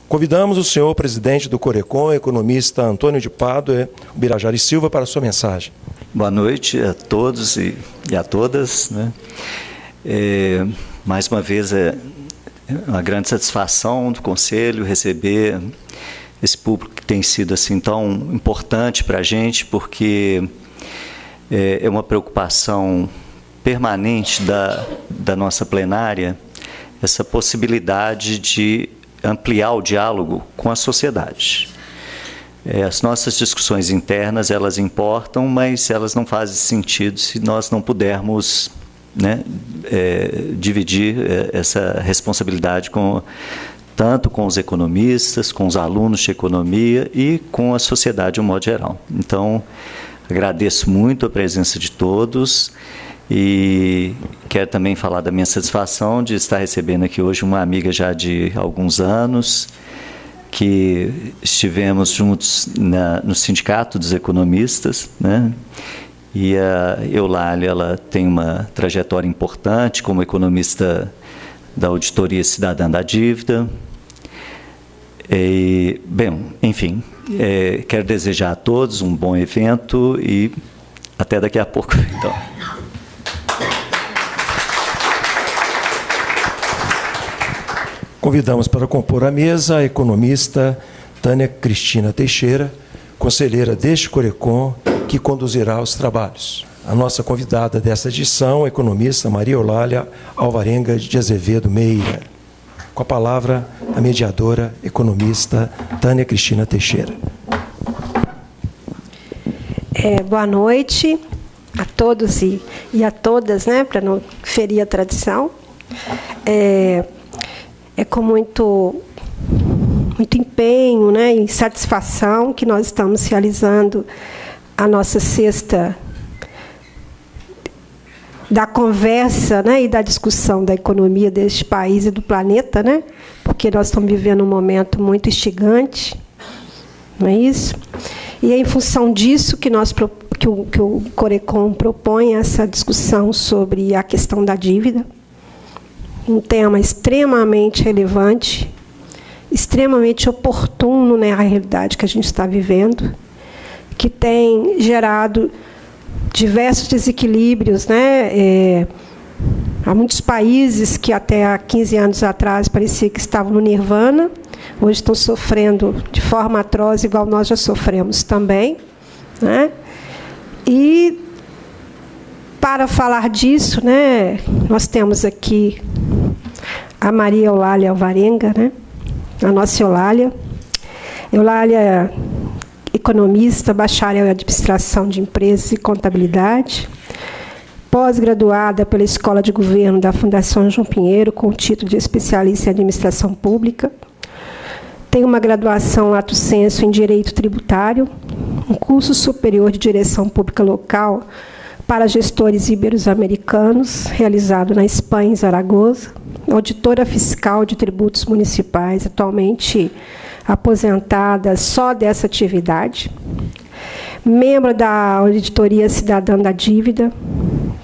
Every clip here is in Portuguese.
Convidamos o senhor presidente do Corecon, economista Antônio de Pádua Birajara e Silva, para a sua mensagem. Boa noite a todos e a todas, né? Mais uma vez é uma grande satisfação do Conselho receber esse público que tem sido assim tão importante para a gente, porque é uma preocupação permanente da nossa plenária, essa possibilidade de ampliar o diálogo com a sociedade. As nossas discussões internas, elas importam, mas elas não fazem sentido se nós não pudermos, né, dividir essa responsabilidade tanto com os economistas, com os alunos de economia e com a sociedade de um modo geral. Então, agradeço muito a presença de todos e quero também falar da minha satisfação de estar recebendo aqui hoje uma amiga já de alguns anos, que estivemos juntos no Sindicato dos Economistas, né? E a Eulália, ela tem uma trajetória importante como economista da Auditoria Cidadã da Dívida. Bem, enfim, quero desejar a todos um bom evento e até daqui a pouco. Então. Convidamos para compor a mesa a economista Tânia Cristina Teixeira, conselheira deste Corecon, que conduzirá os trabalhos. A nossa convidada desta edição, a economista Maria Eulália Alvarenga de Azevedo Meira. Com a palavra, a mediadora economista Tânia Cristina Teixeira. Boa noite a todos e a todas, né, para não ferir a tradição. É com muito empenho, né, e satisfação que nós estamos realizando a nossa sexta da conversa, né, e da discussão da economia deste país e do planeta, né, porque nós estamos vivendo um momento muito instigante, não é isso? E é em função disso que o Corecon propõe essa discussão sobre a questão da dívida, um tema extremamente relevante, extremamente oportuno, né, à realidade que a gente está vivendo, que tem gerado diversos desequilíbrios, né? Há muitos países que até há 15 anos atrás parecia que estavam no nirvana, hoje estão sofrendo de forma atroz, igual nós já sofremos também, né? E para falar disso, né, nós temos aqui a Maria Eulália Alvarenga, né, a nossa Eulália. Eulália é economista, bacharel em administração de empresas e contabilidade, pós-graduada pela Escola de Governo da Fundação João Pinheiro, com o título de especialista em administração pública. Tem uma graduação lato sensu em direito tributário, um curso superior de direção pública local para gestores ibero-americanos, realizado na Espanha, em Zaragoza, auditora fiscal de tributos municipais, atualmente aposentada só dessa atividade, membro da Auditoria Cidadã da Dívida,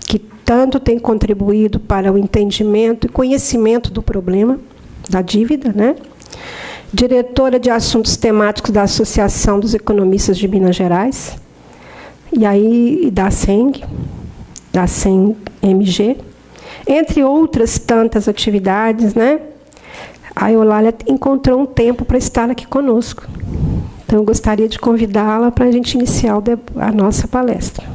que tanto tem contribuído para o entendimento e conhecimento do problema da dívida, né? Diretora de assuntos temáticos da Associação dos Economistas de Minas Gerais, e aí da SEM-MG, entre outras tantas atividades, né? A Eulália encontrou um tempo para estar aqui conosco. Então, eu gostaria de convidá-la para a gente iniciar a nossa palestra.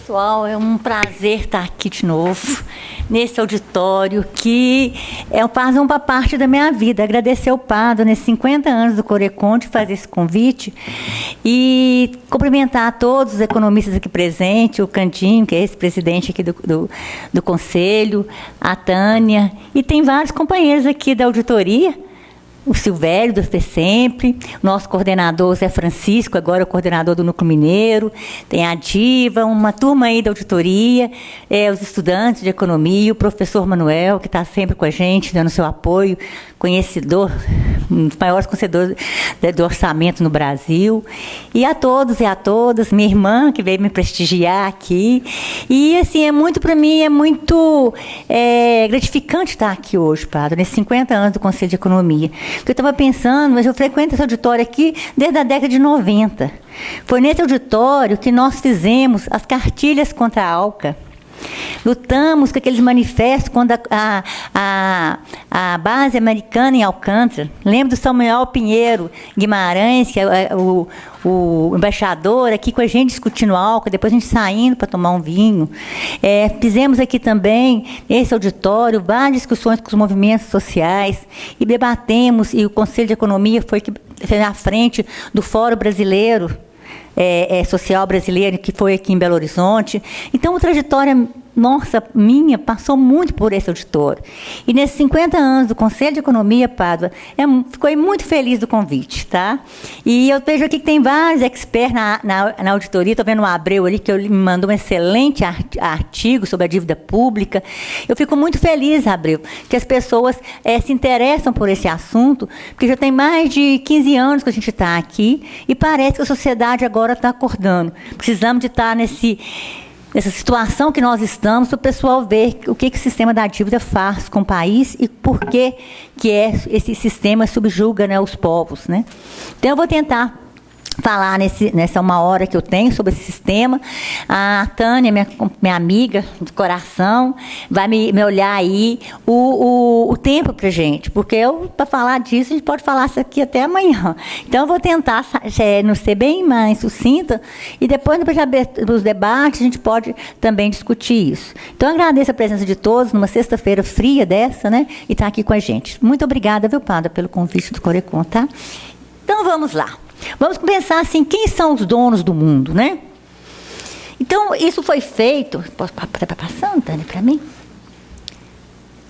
Pessoal, é um prazer estar aqui de novo, nesse auditório, que faz uma parte da minha vida. Agradecer ao Pádua, nesses 50 anos do Corecon, de fazer esse convite, e cumprimentar a todos os economistas aqui presentes, o Cantinho, que é esse presidente aqui do Conselho, a Tânia, e tem vários companheiros aqui da auditoria, o Silvério, do Sempre, o nosso coordenador, Zé Francisco, agora o coordenador do Núcleo Mineiro, tem a Diva, uma turma aí da auditoria, os estudantes de economia, o professor Manuel, que está sempre com a gente, dando seu apoio, conhecedor, um dos maiores conhecedores do orçamento no Brasil, e a todos e a todas, minha irmã que veio me prestigiar aqui, e assim, para mim é muito gratificante estar aqui hoje, padre, nesses 50 anos do Conselho de Economia, porque eu estava pensando, mas eu frequento esse auditório aqui desde a década de 90, foi nesse auditório que nós fizemos as cartilhas contra a ALCA. Lutamos com aqueles manifestos quando a base americana em Alcântara. Lembro do Samuel Pinheiro Guimarães, que é o embaixador, aqui com a gente discutindo álcool, depois a gente saindo para tomar um vinho. Fizemos aqui também, nesse auditório, várias discussões com os movimentos sociais e debatemos, e o Conselho de Economia foi à frente do Fórum Brasileiro, social brasileiro, que foi aqui em Belo Horizonte. Então, a trajetória minha, passou muito por esse auditório. E nesses 50 anos do Conselho de Economia, Pádua, fiquei muito feliz do convite, tá? E eu vejo aqui que tem vários experts na auditoria, estou vendo o Abreu ali, que me mandou um excelente artigo sobre a dívida pública. Eu fico muito feliz, Abreu, que as pessoas se interessam por esse assunto, porque já tem mais de 15 anos que a gente está aqui, e parece que a sociedade agora está acordando. Precisamos de estar nessa situação que nós estamos, para o pessoal ver o que o sistema da dívida faz com o país e por que esse sistema subjuga, né, os povos, né? Então, eu vou tentar falar nessa uma hora que eu tenho sobre esse sistema. A Tânia, minha amiga de coração, vai me olhar aí o tempo para gente, porque para falar disso, a gente pode falar isso aqui até amanhã. Então, eu vou tentar não ser bem mais sucinta, e depois dos debates, a gente pode também discutir isso. Então, eu agradeço a presença de todos, numa sexta-feira fria dessa, né, e estar aqui com a gente. Muito obrigada, viu, Padre, pelo convite do Corecon, tá? Então, vamos lá. Vamos pensar assim, quem são os donos do mundo, né? Então, isso foi feito... Posso estar passando, Tânia, para mim?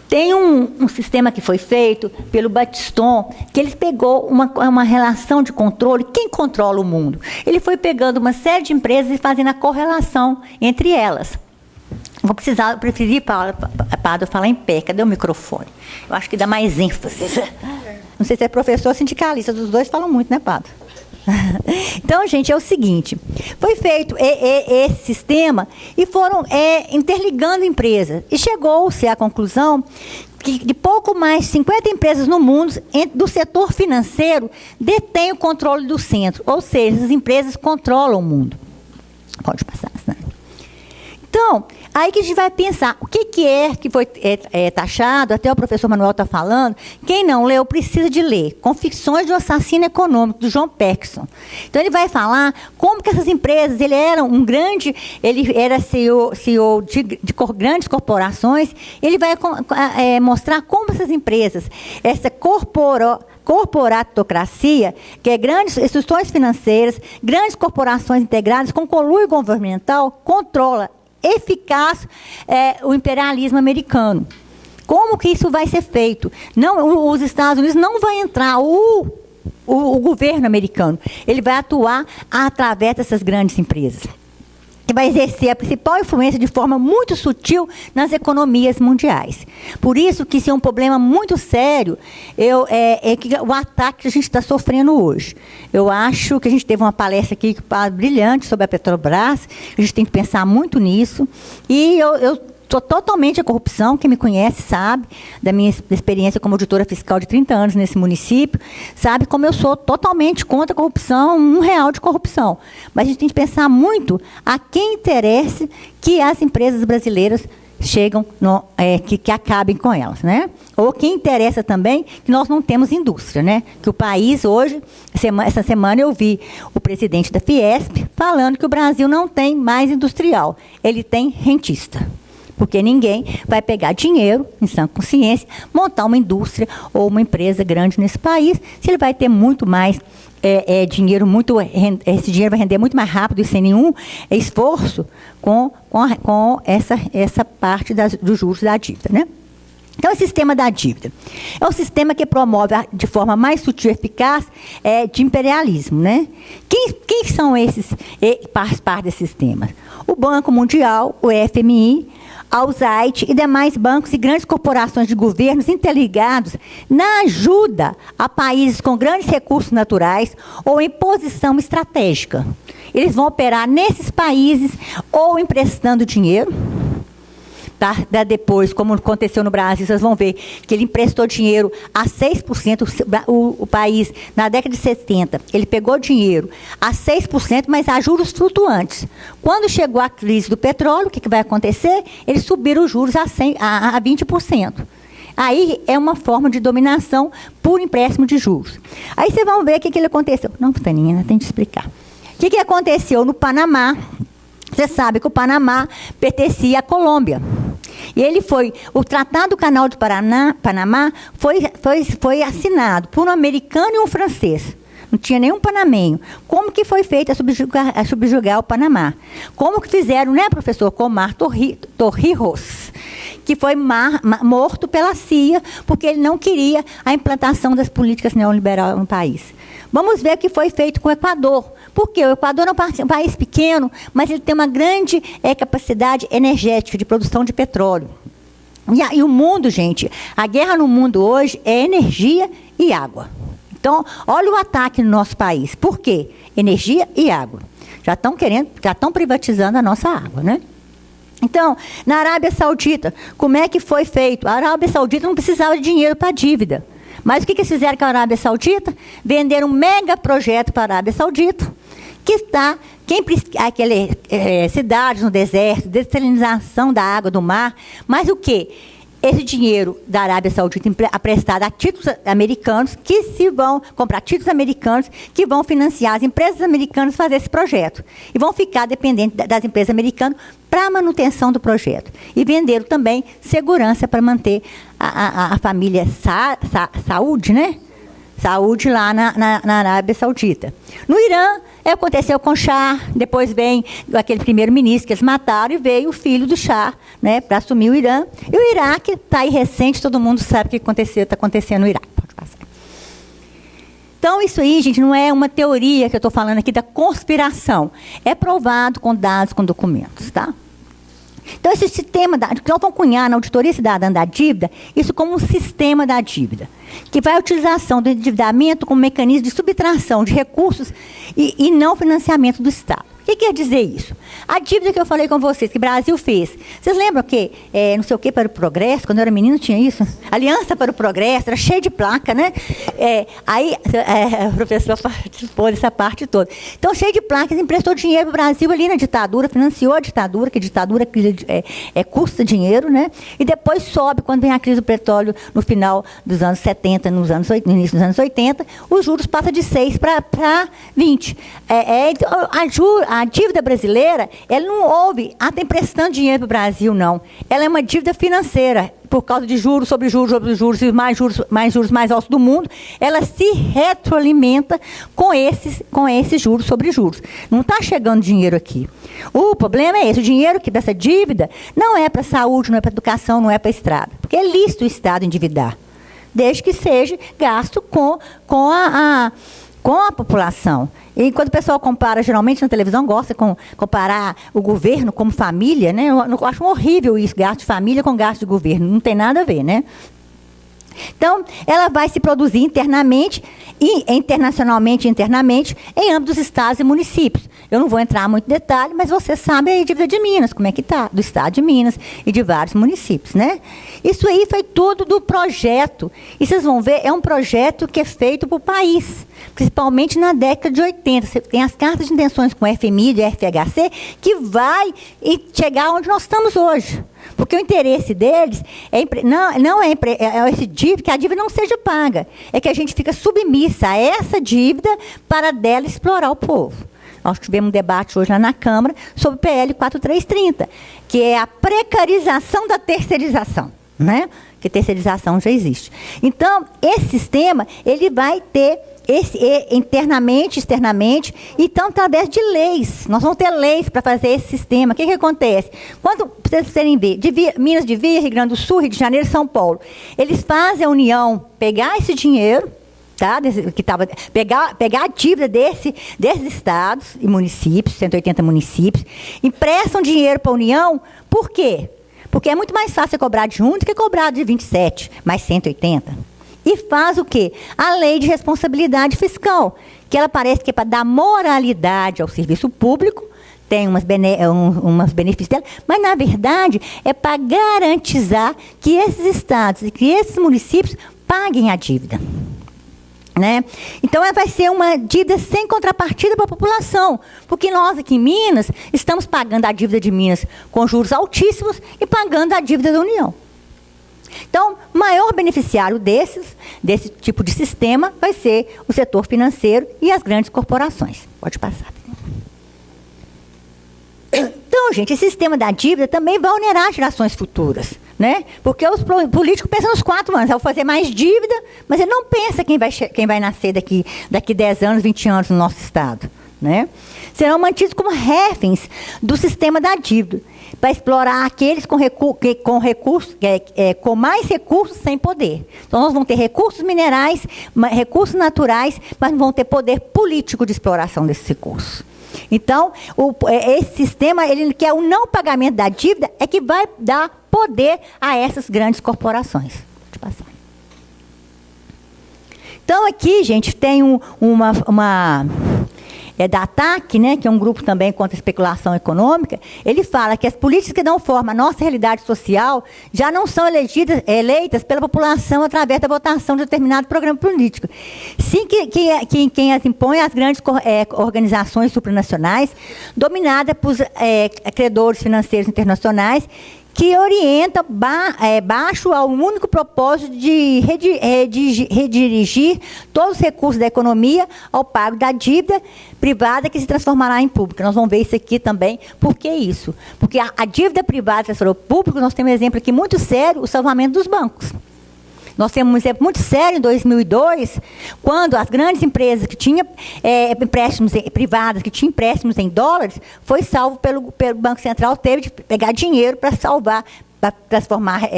Tem um sistema que foi feito pelo Batiston, que ele pegou uma relação de controle. Quem controla o mundo? Ele foi pegando uma série de empresas e fazendo a correlação entre elas. Eu preferi Pádua falar em pé. Cadê o microfone? Eu acho que dá mais ênfase. Não sei se é professor ou sindicalista, os dois falam muito, né, Pádua? Então, gente, é o seguinte, foi feito esse sistema e foram interligando empresas, e chegou-se à conclusão que de pouco mais de 50 empresas no mundo do setor financeiro detêm o controle do centro, ou seja, as empresas controlam o mundo. Pode passar, né? Então, aí que a gente vai pensar, o que foi taxado, até o professor Manuel está falando, quem não leu precisa de ler, Confissões de um Assassino Econômico, do John Paxson. Então, ele vai falar como que essas empresas, ele era CEO de grandes corporações, ele vai mostrar como essas empresas, essa corporatocracia, que é grandes instituições financeiras, grandes corporações integradas com conluio governamental, controla eficaz o imperialismo americano. Como que isso vai ser feito? Não, os Estados Unidos não vai entrar, o governo americano, ele vai atuar através dessas grandes empresas, que vai exercer a principal influência de forma muito sutil nas economias mundiais. Por isso que isso é um problema muito sério, o ataque que a gente está sofrendo hoje. Eu acho que a gente teve uma palestra aqui brilhante sobre a Petrobras, a gente tem que pensar muito nisso, e eu sou totalmente a corrupção. Quem me conhece sabe da minha experiência como auditora fiscal de 30 anos nesse município, sabe como eu sou totalmente contra a corrupção, R$1 de corrupção. Mas a gente tem que pensar muito a quem interessa que as empresas brasileiras chegam, que acabem com elas, né? Ou quem interessa também que nós não temos indústria, né? Que o país hoje, essa semana eu vi o presidente da Fiesp falando que o Brasil não tem mais industrial, ele tem rentista. Porque ninguém vai pegar dinheiro, em sã consciência, montar uma indústria ou uma empresa grande nesse país, se ele vai ter muito mais dinheiro, esse dinheiro vai render muito mais rápido e sem nenhum esforço com essa parte dos juros da dívida, né? Então, o sistema da dívida é um sistema que promove, de forma mais sutil e eficaz, de imperialismo, né? Quem são esses que participam desse sistema? O Banco Mundial, o FMI, a USAID e demais bancos e grandes corporações de governos interligados na ajuda a países com grandes recursos naturais ou em posição estratégica. Eles vão operar nesses países ou emprestando dinheiro. Depois, como aconteceu no Brasil, vocês vão ver que ele emprestou dinheiro a 6%, o país, na década de 70, ele pegou dinheiro a 6%, mas a juros flutuantes. Quando chegou a crise do petróleo, o que vai acontecer? Eles subiram os juros a 20%. Aí é uma forma de dominação por empréstimo de juros. Aí vocês vão ver o que aconteceu. Não, Taninha, tem que explicar. O que aconteceu no Panamá? Você sabe que o Panamá pertencia à Colômbia. E o Tratado do Canal do Panamá foi assinado por um americano e um francês. Não tinha nenhum panamenho. Como que foi feito a subjugar o Panamá? Como que fizeram, né, professor? Com Omar Torrijos, que foi morto pela CIA, porque ele não queria a implantação das políticas neoliberais no país. Vamos ver o que foi feito com o Equador. Porque o Equador é um país pequeno, mas ele tem uma grande capacidade energética de produção de petróleo. E o mundo, gente, a guerra no mundo hoje é energia e água. Então, olha o ataque no nosso país. Por quê? Energia e água. Já estão privatizando a nossa água, né? Então, na Arábia Saudita, como é que foi feito? A Arábia Saudita não precisava de dinheiro para dívida. Mas o que eles fizeram com a Arábia Saudita? Venderam um mega projeto para a Arábia Saudita, que está, aquelas cidades no deserto, dessalinização da água do mar, mas o quê? Esse dinheiro da Arábia Saudita emprestado a títulos americanos, que se vão comprar títulos americanos, que vão financiar as empresas americanas fazer esse projeto. E vão ficar dependentes das empresas americanas para a manutenção do projeto. E venderam também segurança para manter a família Saúde, né? Saúde lá na Arábia Saudita. No Irã, aconteceu com o Shah, depois vem aquele primeiro-ministro que eles mataram e veio o filho do Shah, né, para assumir o Irã. E o Iraque está aí recente, todo mundo sabe o que está acontecendo no Iraque. Pode passar. Então, isso aí, gente, não é uma teoria que eu estou falando aqui da conspiração. É provado com dados, com documentos, tá? Então, esse sistema, que nós vamos cunhar na Auditoria Cidadã da Dívida, isso como um sistema da dívida, que vai a utilização do endividamento como mecanismo de subtração de recursos e não financiamento do Estado. O que quer dizer isso? A dívida que eu falei com vocês, que o Brasil fez. Vocês lembram que, não sei o que, para o progresso, quando eu era menino tinha isso? Aliança para o Progresso, era cheio de placa, né? Aí, o professor participou dessa parte toda. Então, cheio de placas, emprestou dinheiro para o Brasil ali na ditadura, financiou a ditadura, que a ditadura custa dinheiro, né? E depois sobe, quando vem a crise do petróleo no final dos anos 70, no início dos anos 80, os juros passam de 6 para 20. A dívida brasileira, ela não houve, está emprestando dinheiro para o Brasil, não. Ela é uma dívida financeira, por causa de juros sobre juros sobre juros e mais juros mais altos do mundo, ela se retroalimenta com esses juros sobre juros. Não está chegando dinheiro aqui. O problema é esse, o dinheiro dessa dívida não é para saúde, não é para educação, não é para estrada. Porque é lícito o Estado endividar, desde que seja gasto com a população. E quando o pessoal compara, geralmente na televisão, gosta de comparar o governo como família, né? Eu acho horrível isso, gasto de família com gasto de governo. Não tem nada a ver, né? Então, ela vai se produzir internamente e internacionalmente e internamente em âmbito dos estados e municípios. Eu não vou entrar muito em detalhe, mas você sabe a dívida de Minas, como é que está, do estado de Minas e de vários municípios, né? Isso aí foi tudo do projeto. E vocês vão ver, é um projeto que é feito para o país, principalmente na década de 80. Você tem as cartas de intenções com o FMI e o FHC, que vai chegar onde nós estamos hoje. Porque o interesse deles não é esse dívida, que a dívida não seja paga. É que a gente fica submissa a essa dívida para dela explorar o povo. Nós tivemos um debate hoje lá na Câmara sobre o PL 4330, que é a precarização da terceirização, né? Que terceirização já existe. Então, esse sistema, ele vai ter internamente, externamente, então através de leis. Nós vamos ter leis para fazer esse sistema. O que acontece? Quando vocês querem ver, Minas Divisa, Rio Grande do Sul, Rio de Janeiro, São Paulo, eles fazem a União pegar esse dinheiro, tá? Pegar a dívida desses estados e municípios, 180 municípios, emprestam dinheiro para a União. Por quê? Porque é muito mais fácil cobrar de um do que cobrar de 27, mais 180. E faz o quê? A lei de responsabilidade fiscal, que ela parece que é para dar moralidade ao serviço público, tem umas benefícios dela, mas, na verdade, é para garantizar que esses estados e que esses municípios paguem a dívida. Né? Então, vai ser uma dívida sem contrapartida para a população, porque nós aqui em Minas estamos pagando a dívida de Minas com juros altíssimos e pagando a dívida da União. Então, o maior beneficiário desse tipo de sistema vai ser o setor financeiro e as grandes corporações. Pode passar. Então, gente, esse sistema da dívida também vai onerar gerações futuras, né? Porque os políticos pensam nos 4 anos, eu vou fazer mais dívida, mas ele não pensa quem vai nascer daqui 10 anos, 20 anos no nosso Estado, né? Serão mantidos como reféns do sistema da dívida, para explorar aqueles com mais recursos sem poder. Então, nós vamos ter recursos minerais, recursos naturais, mas não vamos ter poder político de exploração desses recursos. Então, esse sistema, ele quer o não pagamento da dívida, é que vai dar poder a essas grandes corporações. Deixa eu passar. Então, aqui, gente, tem da ATAC, né, que é um grupo também contra a especulação econômica. Ele fala que as políticas que dão forma à nossa realidade social já não são eleitas pela população através da votação de determinado programa político. Sim, quem as impõe as grandes organizações supranacionais, dominadas por credores financeiros internacionais, que orienta baixo ao único propósito de redirigir todos os recursos da economia ao pago da dívida privada que se transformará em pública. Nós vamos ver isso aqui também. Por que isso? Porque a dívida privada transformou em público, nós temos um exemplo aqui muito sério, o salvamento dos bancos. Nós temos um exemplo muito sério em 2002, quando as grandes empresas que tinham empréstimos privadas, que tinham empréstimos em dólares, foi salvo pelo Banco Central, teve de pegar dinheiro para salvar, para transformar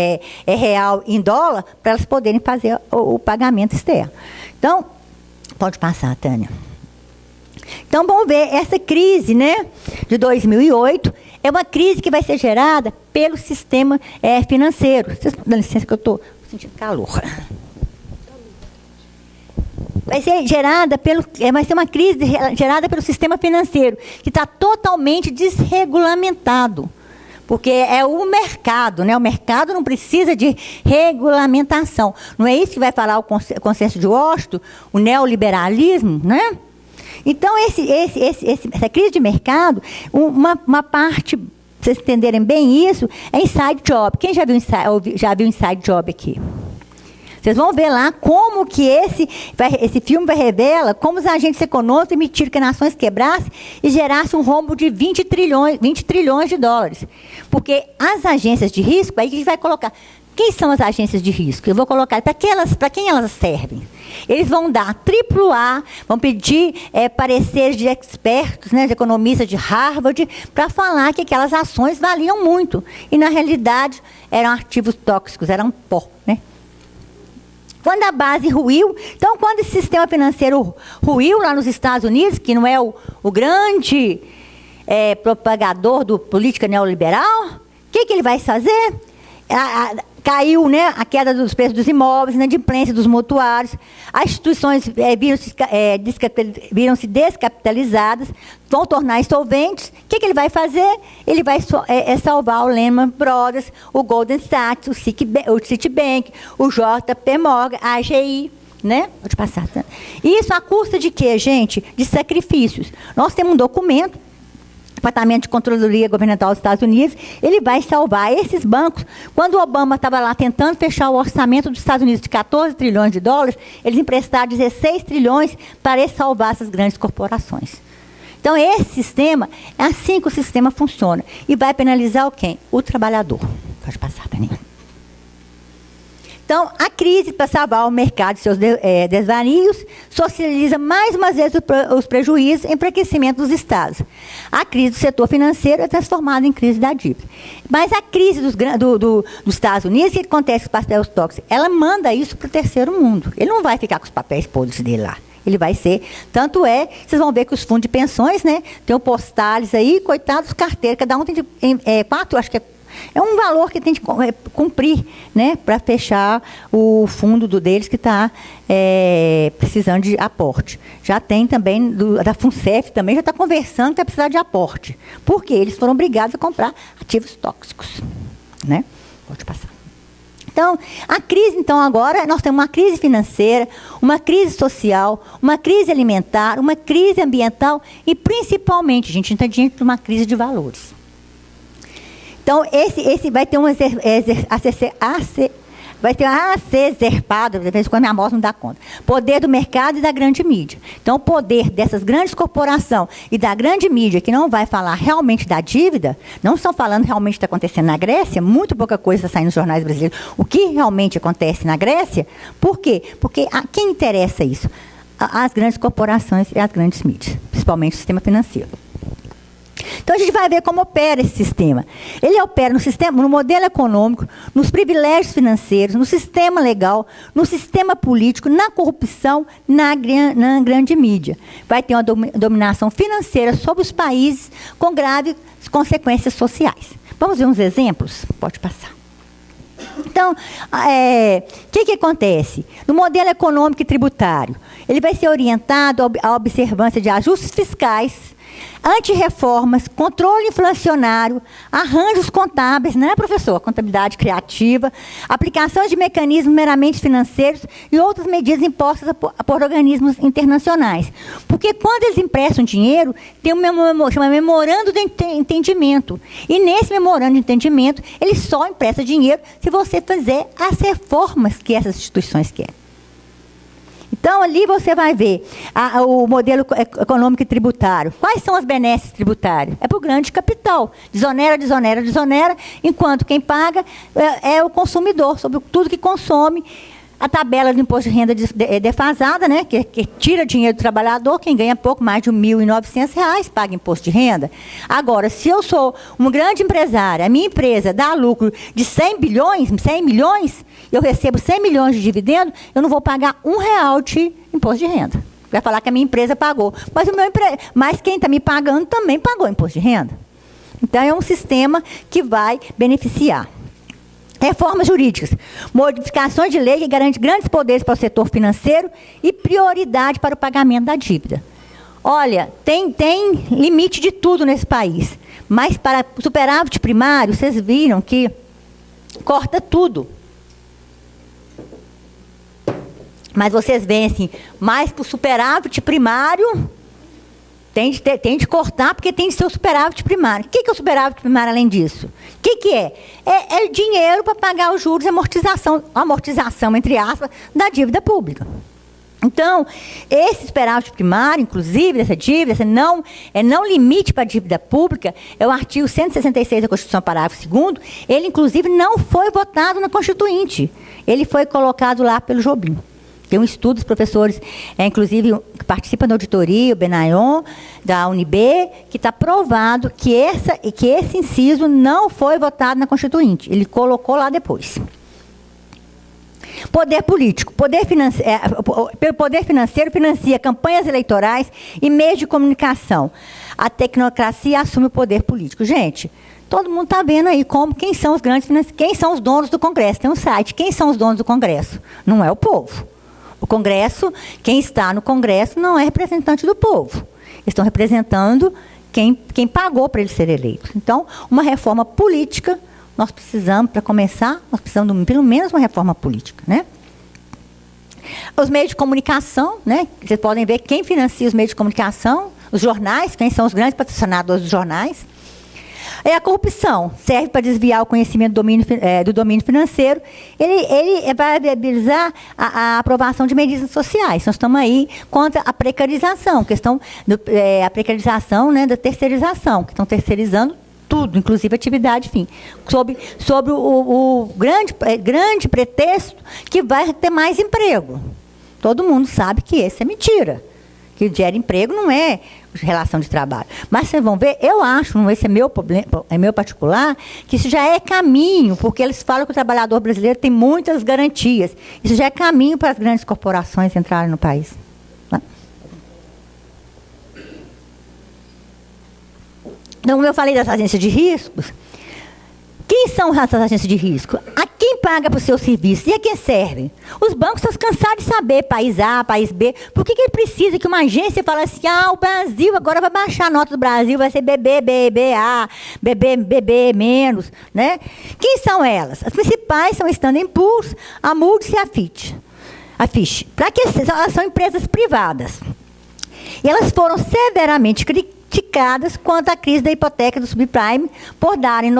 real em dólar, para elas poderem fazer o pagamento externo. Então, pode passar, Tânia. Então, vamos ver, essa crise, né, de 2008, é uma crise que vai ser gerada pelo sistema financeiro. Vocês dão licença que eu estou sentindo calor. Vai ser uma crise gerada pelo sistema financeiro, que está totalmente desregulamentado. Porque é o mercado, né? O mercado não precisa de regulamentação. Não é isso que vai falar o consenso de Washington, o neoliberalismo, né? Então, essa crise de mercado, uma parte, para vocês entenderem bem isso, é inside job. Quem já viu inside job aqui? Vocês vão ver lá como que esse filme revela como os agentes econômicos permitiram que nações quebrassem e gerassem um rombo de 20 trilhões de dólares. Porque as agências de risco, aí a gente vai colocar... Quem são as agências de risco? Eu vou colocar para quem elas servem. Eles vão dar AAA, vão pedir pareceres de expertos, né, de economistas de Harvard, para falar que aquelas ações valiam muito. E, na realidade, eram ativos tóxicos, eram pó. Né? Quando a base ruiu, então, quando esse sistema financeiro ruiu lá nos Estados Unidos, que não é o grande propagador da política neoliberal, o que ele vai fazer? Caiu, né, a queda dos preços dos imóveis, né, de inadimplência dos mutuários, as instituições viram-se descapitalizadas, vão tornar insolventes. O que ele vai fazer? Ele vai salvar o Lehman Brothers, o Goldman Sachs, o Citibank, o JP Morgan, a AGI. Né? Pode passar. Tá? Isso à custa de quê, gente? De sacrifícios. Nós temos um documento, Departamento de Controladoria Governamental dos Estados Unidos, ele vai salvar esses bancos. Quando o Obama estava lá tentando fechar o orçamento dos Estados Unidos de 14 trilhões de dólares, eles emprestaram 16 trilhões para salvar essas grandes corporações. Então, esse sistema, é assim que o sistema funciona. E vai penalizar o quem? O trabalhador. Pode passar, Daniel. Então, a crise, para salvar o mercado de seus desvarios, socializa mais uma vez os prejuízos e enfraquecimento dos Estados. A crise do setor financeiro é transformada em crise da dívida. Mas a crise dos Estados Unidos, o que acontece com os papéis tóxicos? Ela manda isso para o terceiro mundo. Ele não vai ficar com os papéis podres dele lá. Ele vai ser, tanto é, vocês vão ver que os fundos de pensões, né, tem o Postales aí, coitados, carteiras, cada um tem de, 4, acho que é um valor que tem de cumprir, né, para fechar o fundo deles que está precisando de aporte. Já tem também, da FUNCEF também, já está conversando que vai precisar de aporte. Porque eles foram obrigados a comprar ativos tóxicos. Né? Pode passar. Então, a crise, então, agora, nós temos uma crise financeira, uma crise social, uma crise alimentar, uma crise ambiental e, principalmente, a gente está diante de uma crise de valores. Então, esse vai ter vai ter exacerbado, de vez em quando minha voz não dá conta, poder do mercado e da grande mídia. Então, o poder dessas grandes corporações e da grande mídia, que não vai falar realmente da dívida, não estão falando realmente o que está acontecendo na Grécia, muito pouca coisa está saindo nos jornais brasileiros, o que realmente acontece na Grécia. Por quê? Porque a quem interessa isso? As grandes corporações e as grandes mídias, principalmente o sistema financeiro. Então, a gente vai ver como opera esse sistema. Ele opera no modelo econômico, nos privilégios financeiros, no sistema legal, no sistema político, na corrupção, na grande mídia. Vai ter uma dominação financeira sobre os países com graves consequências sociais. Vamos ver uns exemplos? Pode passar. Então, o que acontece? No modelo econômico e tributário, ele vai ser orientado à observância de ajustes fiscais, antirreformas, controle inflacionário, arranjos contábeis, né, professor? Contabilidade criativa, aplicações de mecanismos meramente financeiros e outras medidas impostas por organismos internacionais. Porque quando eles emprestam dinheiro, tem chama memorando de entendimento. E nesse memorando de entendimento, ele só empresta dinheiro se você fizer as reformas que essas instituições querem. Então, ali você vai ver o modelo econômico e tributário. Quais são as benesses tributárias? É para o grande capital. Desonera, desonera, desonera, enquanto quem paga é o consumidor, sobre tudo que consome. A tabela do imposto de renda defasada, né, que tira dinheiro do trabalhador, quem ganha pouco, mais de R$ 1.900, paga imposto de renda. Agora, se eu sou um grande empresário, a minha empresa dá lucro de 100 milhões, eu recebo 100 milhões de dividendo, eu não vou pagar R$1 de imposto de renda. Vai falar que a minha empresa pagou. Mas quem está me pagando também pagou imposto de renda. Então, é um sistema que vai beneficiar. Reformas jurídicas, modificações de lei que garantem grandes poderes para o setor financeiro e prioridade para o pagamento da dívida. Olha, tem limite de tudo nesse país, mas para o superávit primário, vocês viram que corta tudo. Mas vocês veem assim, mais para o superávit primário, tem de cortar, porque tem de ser o superávit primário. O que é o superávit primário além disso? O que é? É dinheiro para pagar os juros e amortização, entre aspas, da dívida pública. Então, esse superávit primário, inclusive, dessa dívida, não limite para a dívida pública, é o artigo 166 da Constituição, parágrafo 2º, ele, inclusive, não foi votado na Constituinte. Ele foi colocado lá pelo Jobim. Tem um estudo dos professores, inclusive, que participam da auditoria, o Benayon, da UNB, que está provado que esse inciso não foi votado na Constituinte. Ele colocou lá depois. Poder político. Pelo poder financeiro financia campanhas eleitorais e meios de comunicação. A tecnocracia assume o poder político. Gente, todo mundo está vendo aí quem são os grandes financiadores, quem são os donos do Congresso. Tem um site, quem são os donos do Congresso? Não é o povo. O Congresso, quem está no Congresso não é representante do povo. Estão representando quem pagou para ele ser eleito. Então, uma reforma política, nós precisamos, para começar, nós precisamos de pelo menos uma reforma política, né? Os meios de comunicação, né? Vocês podem ver quem financia os meios de comunicação, os jornais, quem são os grandes patrocinadores dos jornais. E a corrupção serve para desviar o conhecimento do domínio financeiro. Ele vai viabilizar a aprovação de medidas sociais. Nós estamos aí contra a precarização, a precarização, né, da terceirização, que estão terceirizando tudo, inclusive atividade fim, sobre o grande pretexto que vai ter mais emprego. Todo mundo sabe que esse é mentira, que gera emprego não é relação de trabalho. Mas vocês vão ver, eu acho, esse é meu problema, é meu particular, que isso já é caminho, porque eles falam que o trabalhador brasileiro tem muitas garantias. Isso já é caminho para as grandes corporações entrarem no país. Então, como eu falei das agências de riscos, quem são essas agências de risco? A quem paga para o seu serviço? E a quem serve? Os bancos estão cansados de saber, país A, país B. Por que ele precisa que uma agência fale assim, o Brasil agora vai baixar a nota do Brasil, vai ser BB, BBA, BB menos, né? Quem são elas? As principais são a Standard & Poor's, a Moody's e a Fitch. Para que elas são empresas privadas. E elas foram severamente criticadas quanto à crise da hipoteca do subprime por darem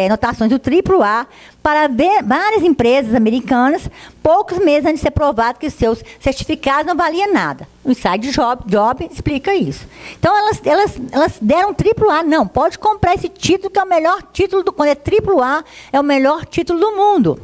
notações do AAA para várias empresas americanas poucos meses antes de ser provado que seus certificados não valiam nada. O Inside Job explica isso. Então, elas deram AAA. Não, pode comprar esse título, que é o melhor título quando é AAA, é o melhor título do mundo.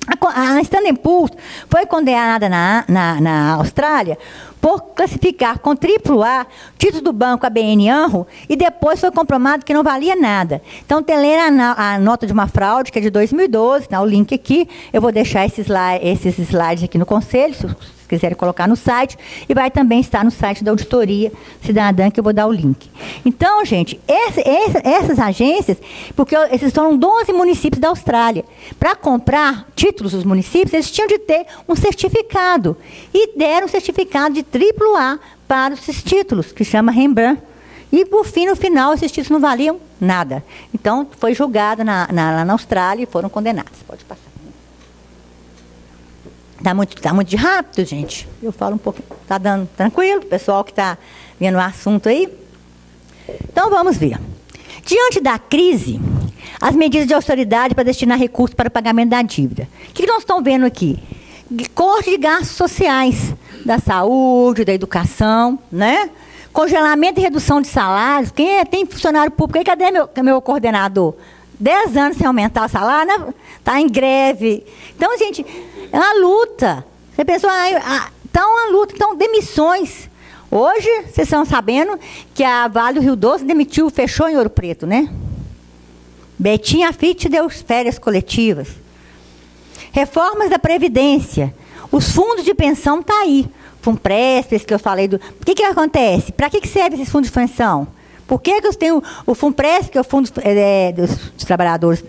A Standard & Poor's foi condenada na Austrália por classificar com AAA títulos do banco ABN AMRO e depois foi comprovado que não valia nada. Então, tem a nota de uma fraude, que é de 2012, tá o link aqui. Eu vou deixar esses slides aqui no conselho, se quiserem colocar no site, e vai também estar no site da Auditoria Cidadã, que eu vou dar o link. Então, gente, essas agências, porque esses são 12 municípios da Austrália, para comprar títulos dos municípios, eles tinham de ter um certificado, e deram um certificado de AAA para esses títulos, que chama Rembrandt, e, por fim, no final, esses títulos não valiam nada. Então, foi julgado lá na Austrália e foram condenados. Pode passar. Está muito de rápido, gente. Eu falo um pouco. Está dando tranquilo, pessoal que está vendo o assunto aí? Então, vamos ver. Diante da crise, as medidas de austeridade para destinar recursos para o pagamento da dívida. O que nós estamos vendo aqui? Corte de gastos sociais, da saúde, da educação, né? Congelamento e redução de salários. Quem tem funcionário público aí? Cadê meu coordenador? 10 anos sem aumentar o salário, está em greve. Então, gente, é uma luta. Você pensou, está uma luta. Então, demissões. Hoje, vocês estão sabendo que a Vale do Rio Doce fechou em Ouro Preto, né? Betinha Fitch deu férias coletivas. Reformas da Previdência. Os fundos de pensão estão aí. Funpresp, esse que eu falei do... O que acontece? Para que servem esses fundos de pensão? Por que eu tenho o Funpresp, que é o Fundo dos Trabalhadores do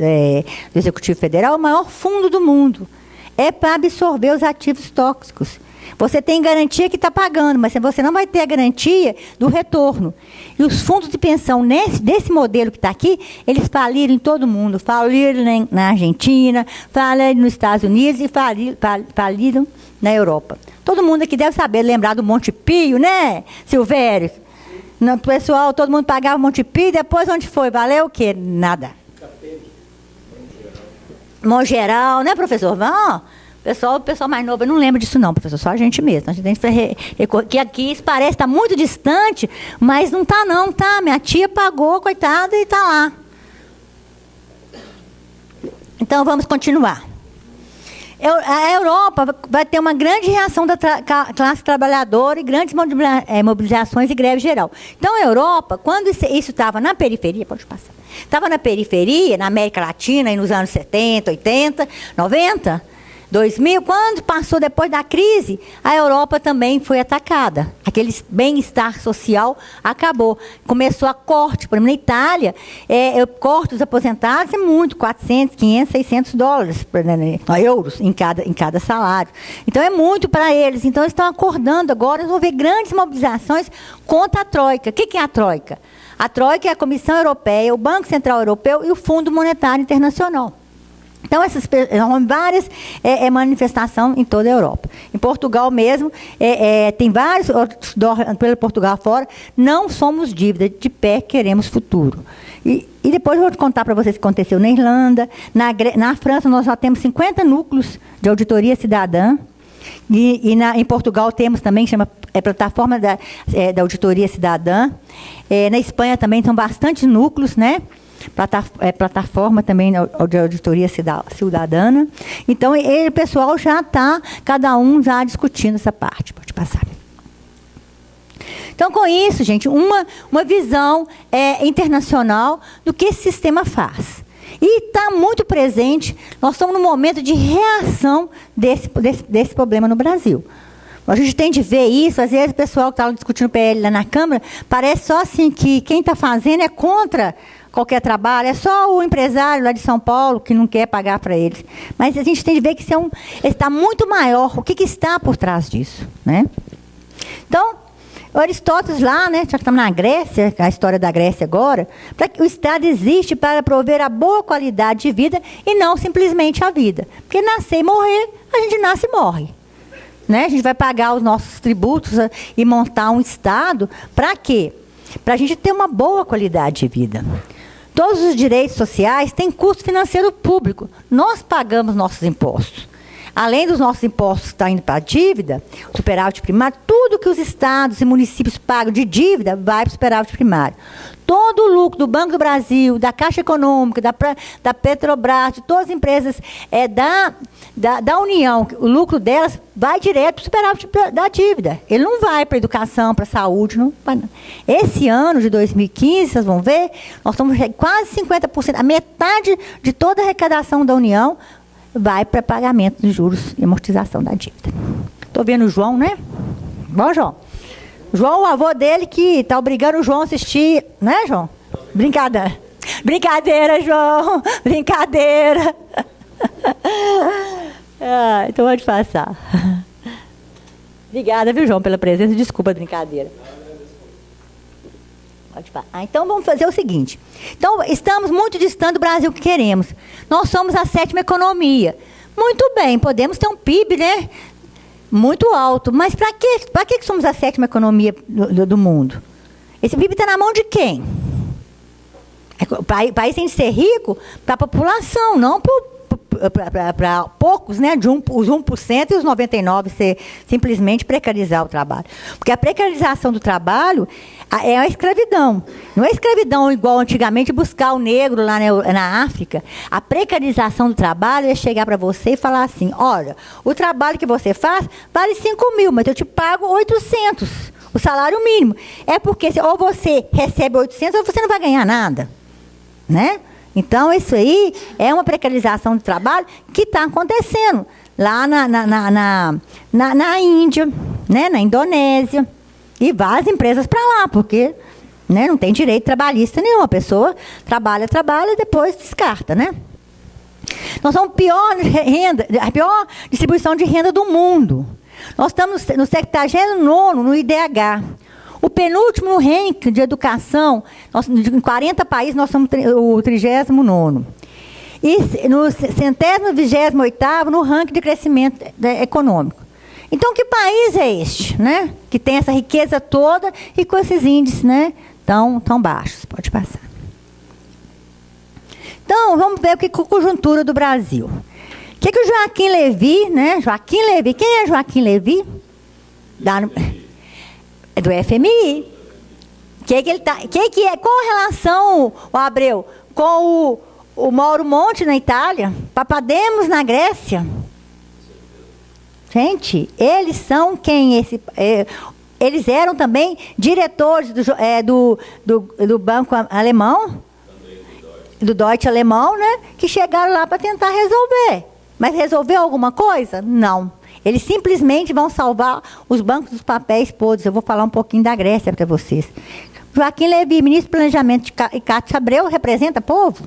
Executivo Federal, o maior fundo do mundo? É para absorver os ativos tóxicos. Você tem garantia que está pagando, mas você não vai ter a garantia do retorno. E os fundos de pensão desse modelo que está aqui, eles faliram em todo mundo. Faliram na Argentina, faliram nos Estados Unidos e faliram na Europa. Todo mundo aqui deve saber, lembrar do Monte Pio, né, Silvério? Pessoal, todo mundo pagava Monte Pio, depois onde foi? Valeu o quê? Nada. Mongeral, né, professor? Não, o pessoal mais novo, eu não lembro disso não, professor, só a gente mesmo. A gente tem que aqui isso parece estar muito distante, mas não está não, tá? Minha tia pagou, coitada, e está lá. Então, vamos continuar. A Europa vai ter uma grande reação da classe trabalhadora e grandes mobilizações e greve geral. Então, a Europa, quando isso estava na periferia, pode passar, estava na periferia, na América Latina, aí nos anos 70, 80, 90, 2000, quando passou depois da crise, a Europa também foi atacada. Aquele bem-estar social acabou. Começou a corte. Por exemplo, na Itália, corte dos aposentados é muito, 400, 500, 600 dólares, euros em cada salário. Então, é muito para eles. Então, eles estão acordando agora, eles vão ver grandes mobilizações contra a Troika. O que é a Troika? A Troika é a Comissão Europeia, o Banco Central Europeu e o Fundo Monetário Internacional. Então, essas várias manifestações em toda a Europa. Em Portugal mesmo, tem vários, pelo Portugal fora, não somos dívida, de pé queremos futuro. E depois eu vou contar para vocês o que aconteceu na Irlanda. Na França, nós já temos 50 núcleos de auditoria cidadã. Em Portugal temos também, que chama plataforma da Auditoria Cidadã. Na Espanha também são bastante núcleos, né? Plataforma também de Auditoria Cidadana. Então, o pessoal já está, cada um já discutindo essa parte. Pode passar. Então, com isso, gente, uma visão internacional do que esse sistema faz. E está muito presente, nós estamos num momento de reação desse problema no Brasil. A gente tem de ver isso, às vezes o pessoal que está discutindo o PL lá na Câmara, parece só assim que quem está fazendo é contra qualquer trabalho, é só o empresário lá de São Paulo que não quer pagar para eles. Mas a gente tem de ver que isso está muito maior, o que está por trás disso, né? Então, Aristóteles lá, né, já que estamos na Grécia, a história da Grécia agora, o Estado existe para prover a boa qualidade de vida e não simplesmente a vida. Porque nascer e morrer, a gente nasce e morre. Né? A gente vai pagar os nossos tributos e montar um Estado para quê? Para a gente ter uma boa qualidade de vida. Todos os direitos sociais têm custo financeiro público. Nós pagamos nossos impostos. Além dos nossos impostos que estão indo para a dívida, o superávit primário, tudo que os estados e municípios pagam de dívida vai para o superávit primário. Todo o lucro do Banco do Brasil, da Caixa Econômica, da Petrobras, de todas as empresas da União, o lucro delas vai direto para o superávit da dívida. Ele não vai para a educação, para a saúde. Não vai, não. Esse ano de 2015, vocês vão ver, nós estamos quase 50%, a metade de toda a arrecadação da União vai para pagamento de juros e amortização da dívida. Estou vendo o João, né? Bom, João. João, o avô dele que está obrigando o João a assistir, né, João? Brincadeira. Brincadeira, João. Brincadeira. Então pode passar. Obrigada, viu, João, pela presença. Desculpa a brincadeira. Então, vamos fazer o seguinte. Então, estamos muito distante do Brasil que queremos. Nós somos a 7ª economia. Muito bem, podemos ter um PIB, né, muito alto. Mas para que somos a 7ª economia do mundo? Esse PIB está na mão de quem? O país tem de ser rico para a população, não para poucos, né, os 1% e os 99% ser simplesmente precarizar o trabalho. Porque a precarização do trabalho é a escravidão. Não é escravidão igual antigamente buscar o negro lá na África. A precarização do trabalho é chegar para você e falar assim, olha, o trabalho que você faz vale 5.000, mas eu te pago 800, o salário mínimo. É porque ou você recebe 800 ou você não vai ganhar nada, né? Então, isso aí é uma precarização do trabalho que está acontecendo lá na Índia, né, na Indonésia, e várias empresas para lá, porque, né, não tem direito trabalhista nenhum. A pessoa trabalha e depois descarta, né? Nós somos a pior distribuição de renda do mundo. Nós estamos no 79º no IDH. O penúltimo no ranking de educação, em 40 países, nós somos o 39º. E no 128º no ranking de crescimento econômico. Então, que país é este, né? Que tem essa riqueza toda e com esses índices, né, tão baixos? Pode passar. Então, vamos ver o que é a conjuntura do Brasil. O que o Joaquim Levy, né? Joaquim Levy, quem é Joaquim Levy? É do FMI. Que é? Qual a relação, o Abreu, com o Mauro Monti na Itália, Papademos na Grécia? Gente, eles são quem? Eles eram também diretores do banco alemão, do Deutsche alemão, né? Que chegaram lá para tentar resolver. Mas resolveu alguma coisa? Não. Eles simplesmente vão salvar os bancos dos papéis podres. Eu vou falar um pouquinho da Grécia para vocês. Joaquim Levy, ministro do Planejamento, e Cátia Abreu, representa povo,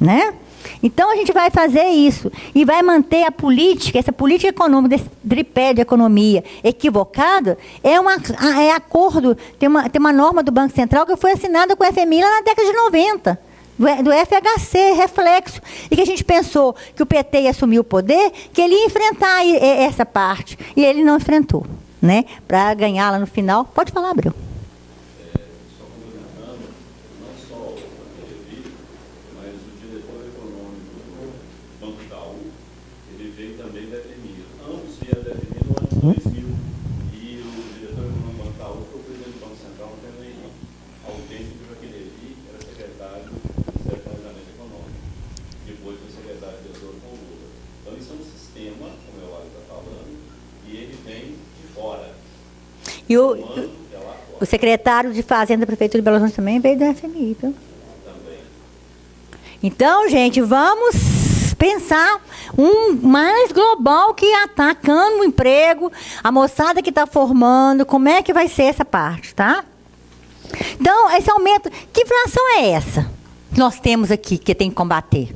né? Então, a gente vai fazer isso e vai manter a política, essa política econômica, desse tripé de economia equivocada, é acordo, tem uma norma do Banco Central que foi assinada com o FMI lá na década de 90, do FHC, reflexo, e que a gente pensou que o PT ia assumir o poder, que ele ia enfrentar essa parte, e ele não enfrentou, né, para ganhar lá no final. Pode falar, Abreu. E o secretário de Fazenda da Prefeitura de Belo Horizonte também veio da FMI, viu? Então, gente, vamos pensar um mais global que atacando o emprego, a moçada que está formando, como é que vai ser essa parte, tá? Então, esse aumento... Que inflação é essa que nós temos aqui, que tem que combater?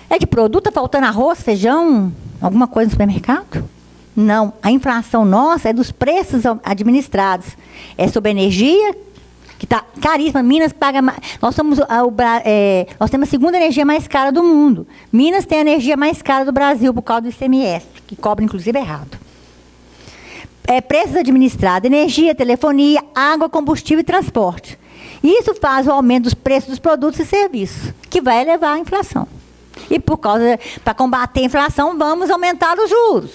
É de produto, está faltando arroz, feijão, alguma coisa no supermercado? Não, a inflação nossa é dos preços administrados. É sobre a energia, que está caríssima. Minas paga mais. Nós temos a segunda energia mais cara do mundo. Minas tem a energia mais cara do Brasil por causa do ICMS, que cobra, inclusive, errado. Preços administrados, energia, telefonia, água, combustível e transporte. Isso faz o aumento dos preços dos produtos e serviços, que vai elevar a inflação. E para combater a inflação, vamos aumentar os juros.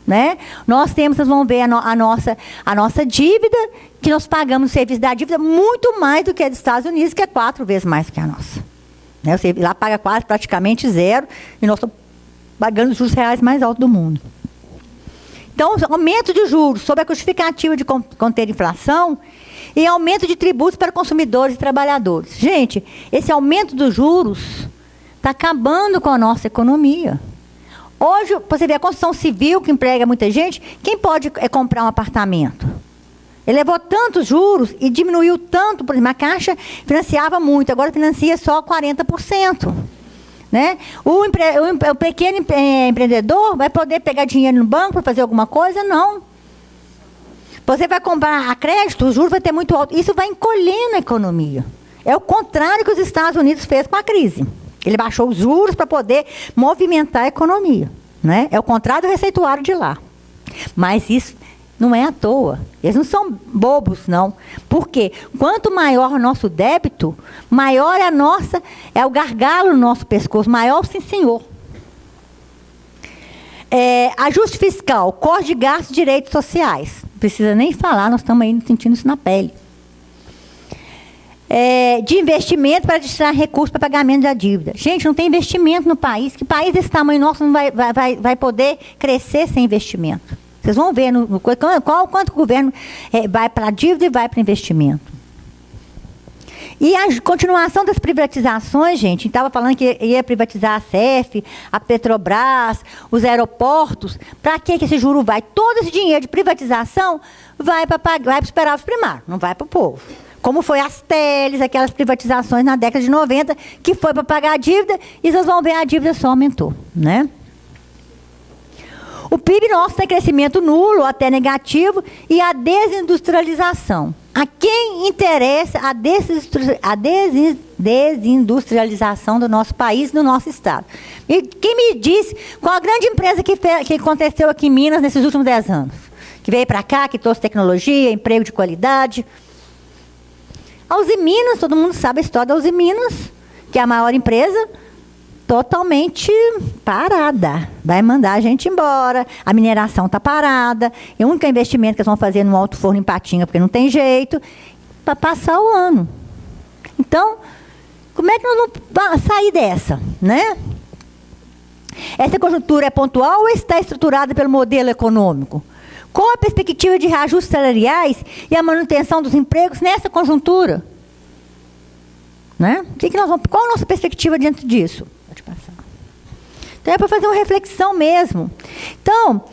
Né? Vocês vão ver a nossa dívida, que nós pagamos o serviço da dívida muito mais do que a dos Estados Unidos, que é 4 vezes mais que a nossa. Né? Lá paga quase praticamente zero, e nós estamos pagando os juros reais mais altos do mundo. Então, aumento de juros sob a justificativa de conter inflação e aumento de tributos para consumidores e trabalhadores. Gente, esse aumento dos juros está acabando com a nossa economia. Hoje, você vê a construção civil, que emprega muita gente, quem pode comprar um apartamento? Ele levou tantos juros e diminuiu tanto, por exemplo, a Caixa financiava muito, agora financia só 40%. Né? O pequeno empreendedor vai poder pegar dinheiro no banco para fazer alguma coisa? Não. Você vai comprar a crédito, o juro vai ter muito alto. Isso vai encolhendo a economia. É o contrário que os Estados Unidos fez com a crise. Ele baixou os juros para poder movimentar a economia. Né? É o contrário do receituário de lá. Mas isso não é à toa. Eles não são bobos, não. Por quê? Quanto maior o nosso débito, maior é o gargalo no nosso pescoço. Maior, sim, senhor. Ajuste fiscal, corte de gastos e direitos sociais. Não precisa nem falar, nós estamos aí sentindo isso na pele. De investimento para distrair recursos para pagamento da dívida. Gente, não tem investimento no país. Que país desse tamanho nosso não vai poder crescer sem investimento? Vocês vão ver quanto o governo vai para a dívida e vai para investimento. E a continuação das privatizações, gente, estava falando que ia privatizar a CEF, a Petrobras, os aeroportos. Para que esse juro vai? Todo esse dinheiro de privatização vai para os superávit primário, não vai para o povo. Como foi as Teles, aquelas privatizações na década de 90, que foi para pagar a dívida, e vocês vão ver a dívida só aumentou, né? O PIB nosso tem crescimento nulo, até negativo, e a desindustrialização. A quem interessa a desindustrialização do nosso país, do nosso estado? E quem me disse qual a grande empresa que aconteceu aqui em Minas nesses últimos 10 anos? Que veio para cá, que trouxe tecnologia, emprego de qualidade. A Usiminas, todo mundo sabe a história da Usiminas, que é a maior empresa, totalmente parada. Vai mandar a gente embora, a mineração está parada, e o único investimento que eles vão fazer no alto forno em Patinga, porque não tem jeito, para passar o ano. Então, como é que nós vamos sair dessa, né? Essa conjuntura é pontual ou está estruturada pelo modelo econômico? Qual a perspectiva de reajustes salariais e a manutenção dos empregos nessa conjuntura? Né? Qual a nossa perspectiva diante disso? Pode passar. Então, é para fazer uma reflexão mesmo. Então,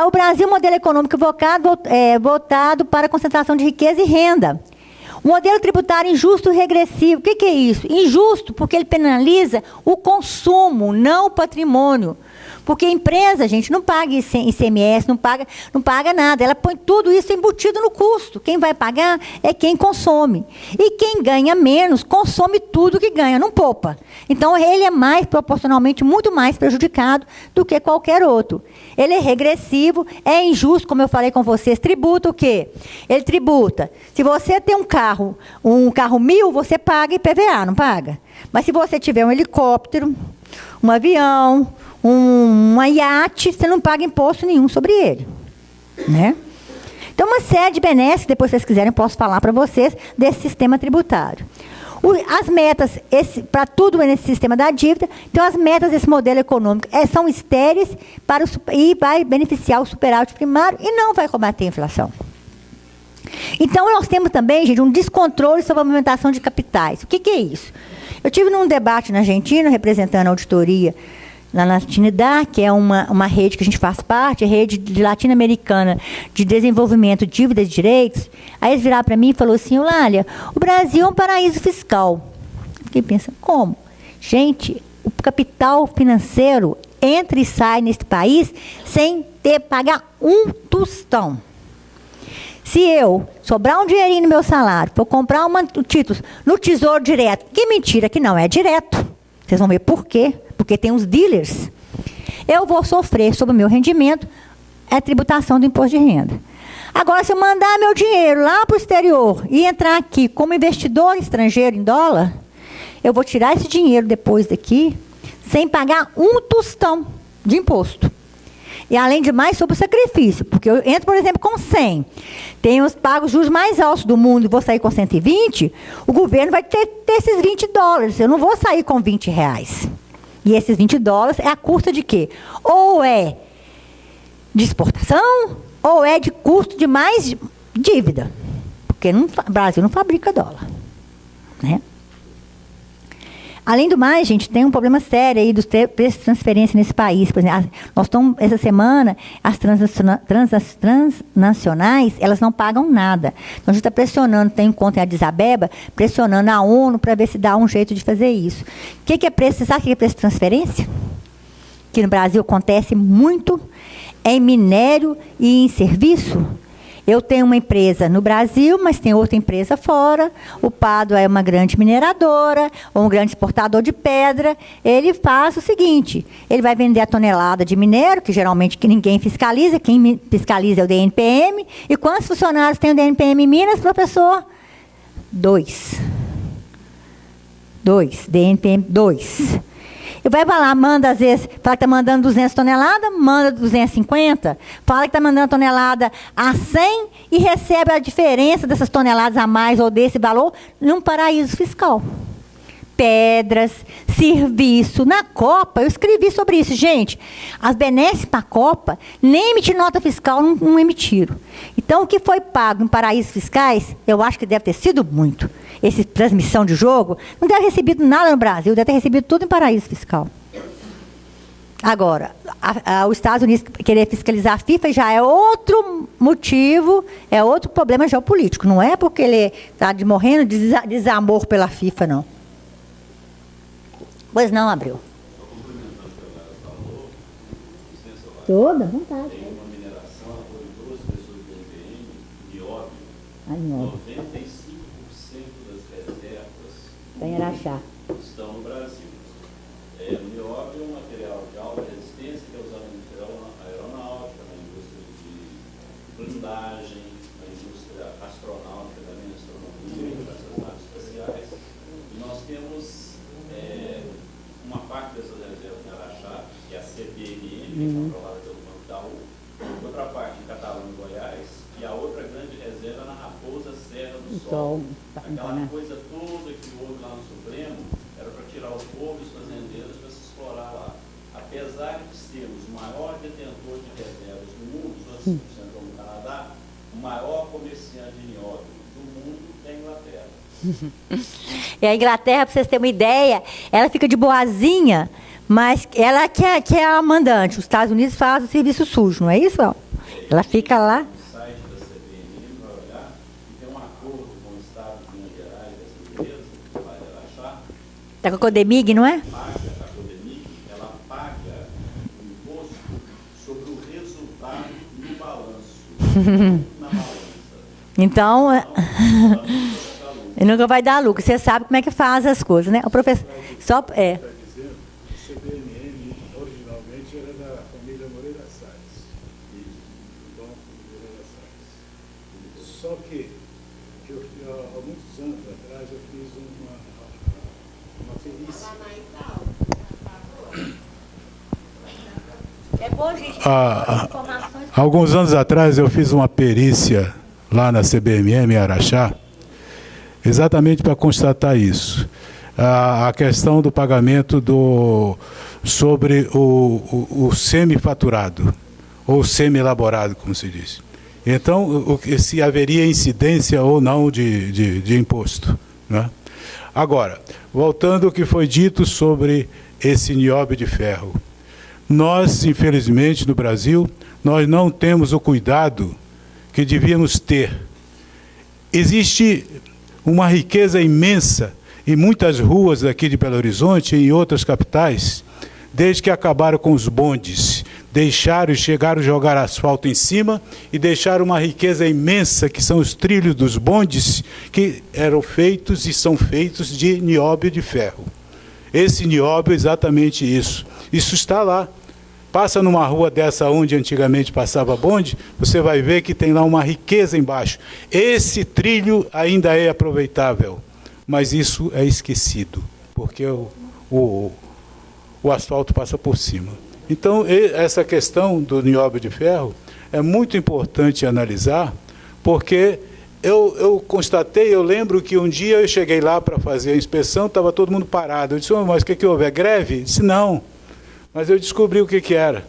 o Brasil é um modelo econômico voltado para a concentração de riqueza e renda. Um modelo tributário injusto e regressivo. O que é isso? Injusto porque ele penaliza o consumo, não o patrimônio. Porque a empresa, gente, não paga ICMS, não paga nada. Ela põe tudo isso embutido no custo. Quem vai pagar é quem consome. E quem ganha menos, consome tudo que ganha, não poupa. Então, ele é proporcionalmente, muito mais prejudicado do que qualquer outro. Ele é regressivo, é injusto, como eu falei com vocês. Tributa o quê? Ele tributa. Se você tem um carro 1.000, você paga IPVA, não paga? Mas se você tiver um helicóptero, um avião, uma iate, você não paga imposto nenhum sobre ele. Né? Então, uma série de benesses, depois se vocês quiserem, eu posso falar para vocês, desse sistema tributário. As metas, para tudo nesse sistema da dívida, então as metas desse modelo econômico são estéreis e vai beneficiar o superávit primário e não vai combater a inflação. Então, nós temos também, gente, um descontrole sobre a movimentação de capitais. O que é isso? Eu tive num debate na Argentina, representando a auditoria na Latinidad, que é uma rede que a gente faz parte, a rede latino-americana de desenvolvimento de dívidas e direitos. Aí eles viraram para mim e falaram assim: Eulália, o Brasil é um paraíso fiscal. Fiquei pensando, como? Gente, o capital financeiro entra e sai nesse país sem ter que pagar um tostão. Se eu sobrar um dinheirinho no meu salário, for comprar títulos no Tesouro Direto, que mentira que não é direto. Vocês vão ver por quê. Porque tem os dealers. Eu vou sofrer sobre o meu rendimento a tributação do imposto de renda. Agora, se eu mandar meu dinheiro lá para o exterior e entrar aqui como investidor estrangeiro em dólar, eu vou tirar esse dinheiro depois daqui sem pagar um tostão de imposto. E, além de mais, sobre o sacrifício. Porque eu entro, por exemplo, com 100. Tenho os pagos juros mais altos do mundo e vou sair com 120, o governo vai ter esses $20. Eu não vou sair com R$20. E esses $20 é a custa de quê? Ou é de exportação, ou é de custo de mais dívida. Porque o Brasil não fabrica dólar. Né? Além do mais, gente, tem um problema sério aí dos preços de transferência nesse país. Por exemplo, nós estamos, essa semana, as transnacionais, elas não pagam nada. Então, a gente está pressionando, tem um encontro em Addis Abeba, pressionando a ONU para ver se dá um jeito de fazer isso. O que é preço? Você sabe o que é preço de transferência? Que no Brasil acontece muito, é em minério e em serviço. Eu tenho uma empresa no Brasil, mas tem outra empresa fora. O Pádua é uma grande mineradora, ou um grande exportador de pedra. Ele faz o seguinte, ele vai vender a tonelada de minério, que geralmente ninguém fiscaliza, quem fiscaliza é o DNPM. E quantos funcionários tem o DNPM em Minas, professor? 2. DNPM 2. E vai lá, manda às vezes, fala que está mandando 200 toneladas, manda 250, fala que está mandando tonelada a 100 e recebe a diferença dessas toneladas a mais ou desse valor num paraíso fiscal. Pedras, serviço. Na Copa, eu escrevi sobre isso. Gente, as benesses para a Copa, nem emitir nota fiscal não emitiram. Então, o que foi pago em paraísos fiscais, eu acho que deve ter sido muito. Essa transmissão de jogo, não deve ter recebido nada no Brasil, deve ter recebido tudo em paraíso fiscal. Agora, os Estados Unidos querer fiscalizar a FIFA já é outro motivo, é outro problema geopolítico. Não é porque ele está morrendo de desamor pela FIFA, não. Pois não, Abreu. Toda vontade. Tem uma mineração por 2 pessoas do IBM, nióbio. 95% das reservas em Araxá estão no Brasil. O nióbio é um material de alta resistência que é usado na indústria aeronáutica, na indústria de blindagem, na indústria astronáutica, também na astronomia, nessas naves espaciais. E nós temos uma parte dessas reservas em Araxá, que é a CBMM, que é aprovada pelo Banco Itaú, outra parte em Catalão e Goiás, e a outra grande reserva na Raposa Serra do Sol. Aquela coisa toda que houve lá no Supremo era para tirar os povos dos fazendeiros para se explorar lá. Apesar de sermos o maior detentor de reservas do mundo, só 5% como o Canadá, o maior comerciante de nióbio do mundo é a Inglaterra. E a Inglaterra, para vocês terem uma ideia, ela fica de boazinha, mas ela que é a mandante. Os Estados Unidos fazem o serviço sujo, não é isso? Ela fica lá. No site da CBN vai olhar e tem um acordo com o Estado de Minas Gerais, dessa empresa, que vai relaxar. Está com a Codemig, não é? A Codemig, ela paga o imposto sobre o resultado no balanço, na balança. Então, nunca vai dar lucro. Você sabe como é que faz as coisas, né? O professor... Só, O CBMM originalmente era da família Moreira Salles, do Banco Moreira Salles. Só que, há muitos anos atrás, eu fiz uma perícia. É bom, gente. Há alguns anos atrás, eu fiz uma perícia lá na CBMM, em Araxá. exatamente para constatar isso. A questão do pagamento sobre o semi-faturado, ou semi-elaborado, como se diz. Então, se haveria incidência ou não de imposto, né? Agora, voltando ao que foi dito sobre esse nióbio de ferro. Nós, infelizmente, no Brasil, nós não temos o cuidado que devíamos ter. Existe uma riqueza imensa em muitas ruas daqui de Belo Horizonte e em outras capitais, desde que acabaram com os bondes, chegaram a jogar asfalto em cima e deixaram uma riqueza imensa, que são os trilhos dos bondes, que eram feitos e são feitos de nióbio de ferro. Esse nióbio é exatamente isso. Isso está lá. Passa numa rua dessa onde antigamente passava bonde, você vai ver que tem lá uma riqueza embaixo. Esse trilho ainda é aproveitável, mas isso é esquecido, porque o asfalto passa por cima. Então, essa questão do nióbio de ferro é muito importante analisar, porque eu constatei, eu lembro que um dia eu cheguei lá para fazer a inspeção, estava todo mundo parado. Eu disse, mas o que houve? É greve? Eu disse, não. Mas eu descobri o que era.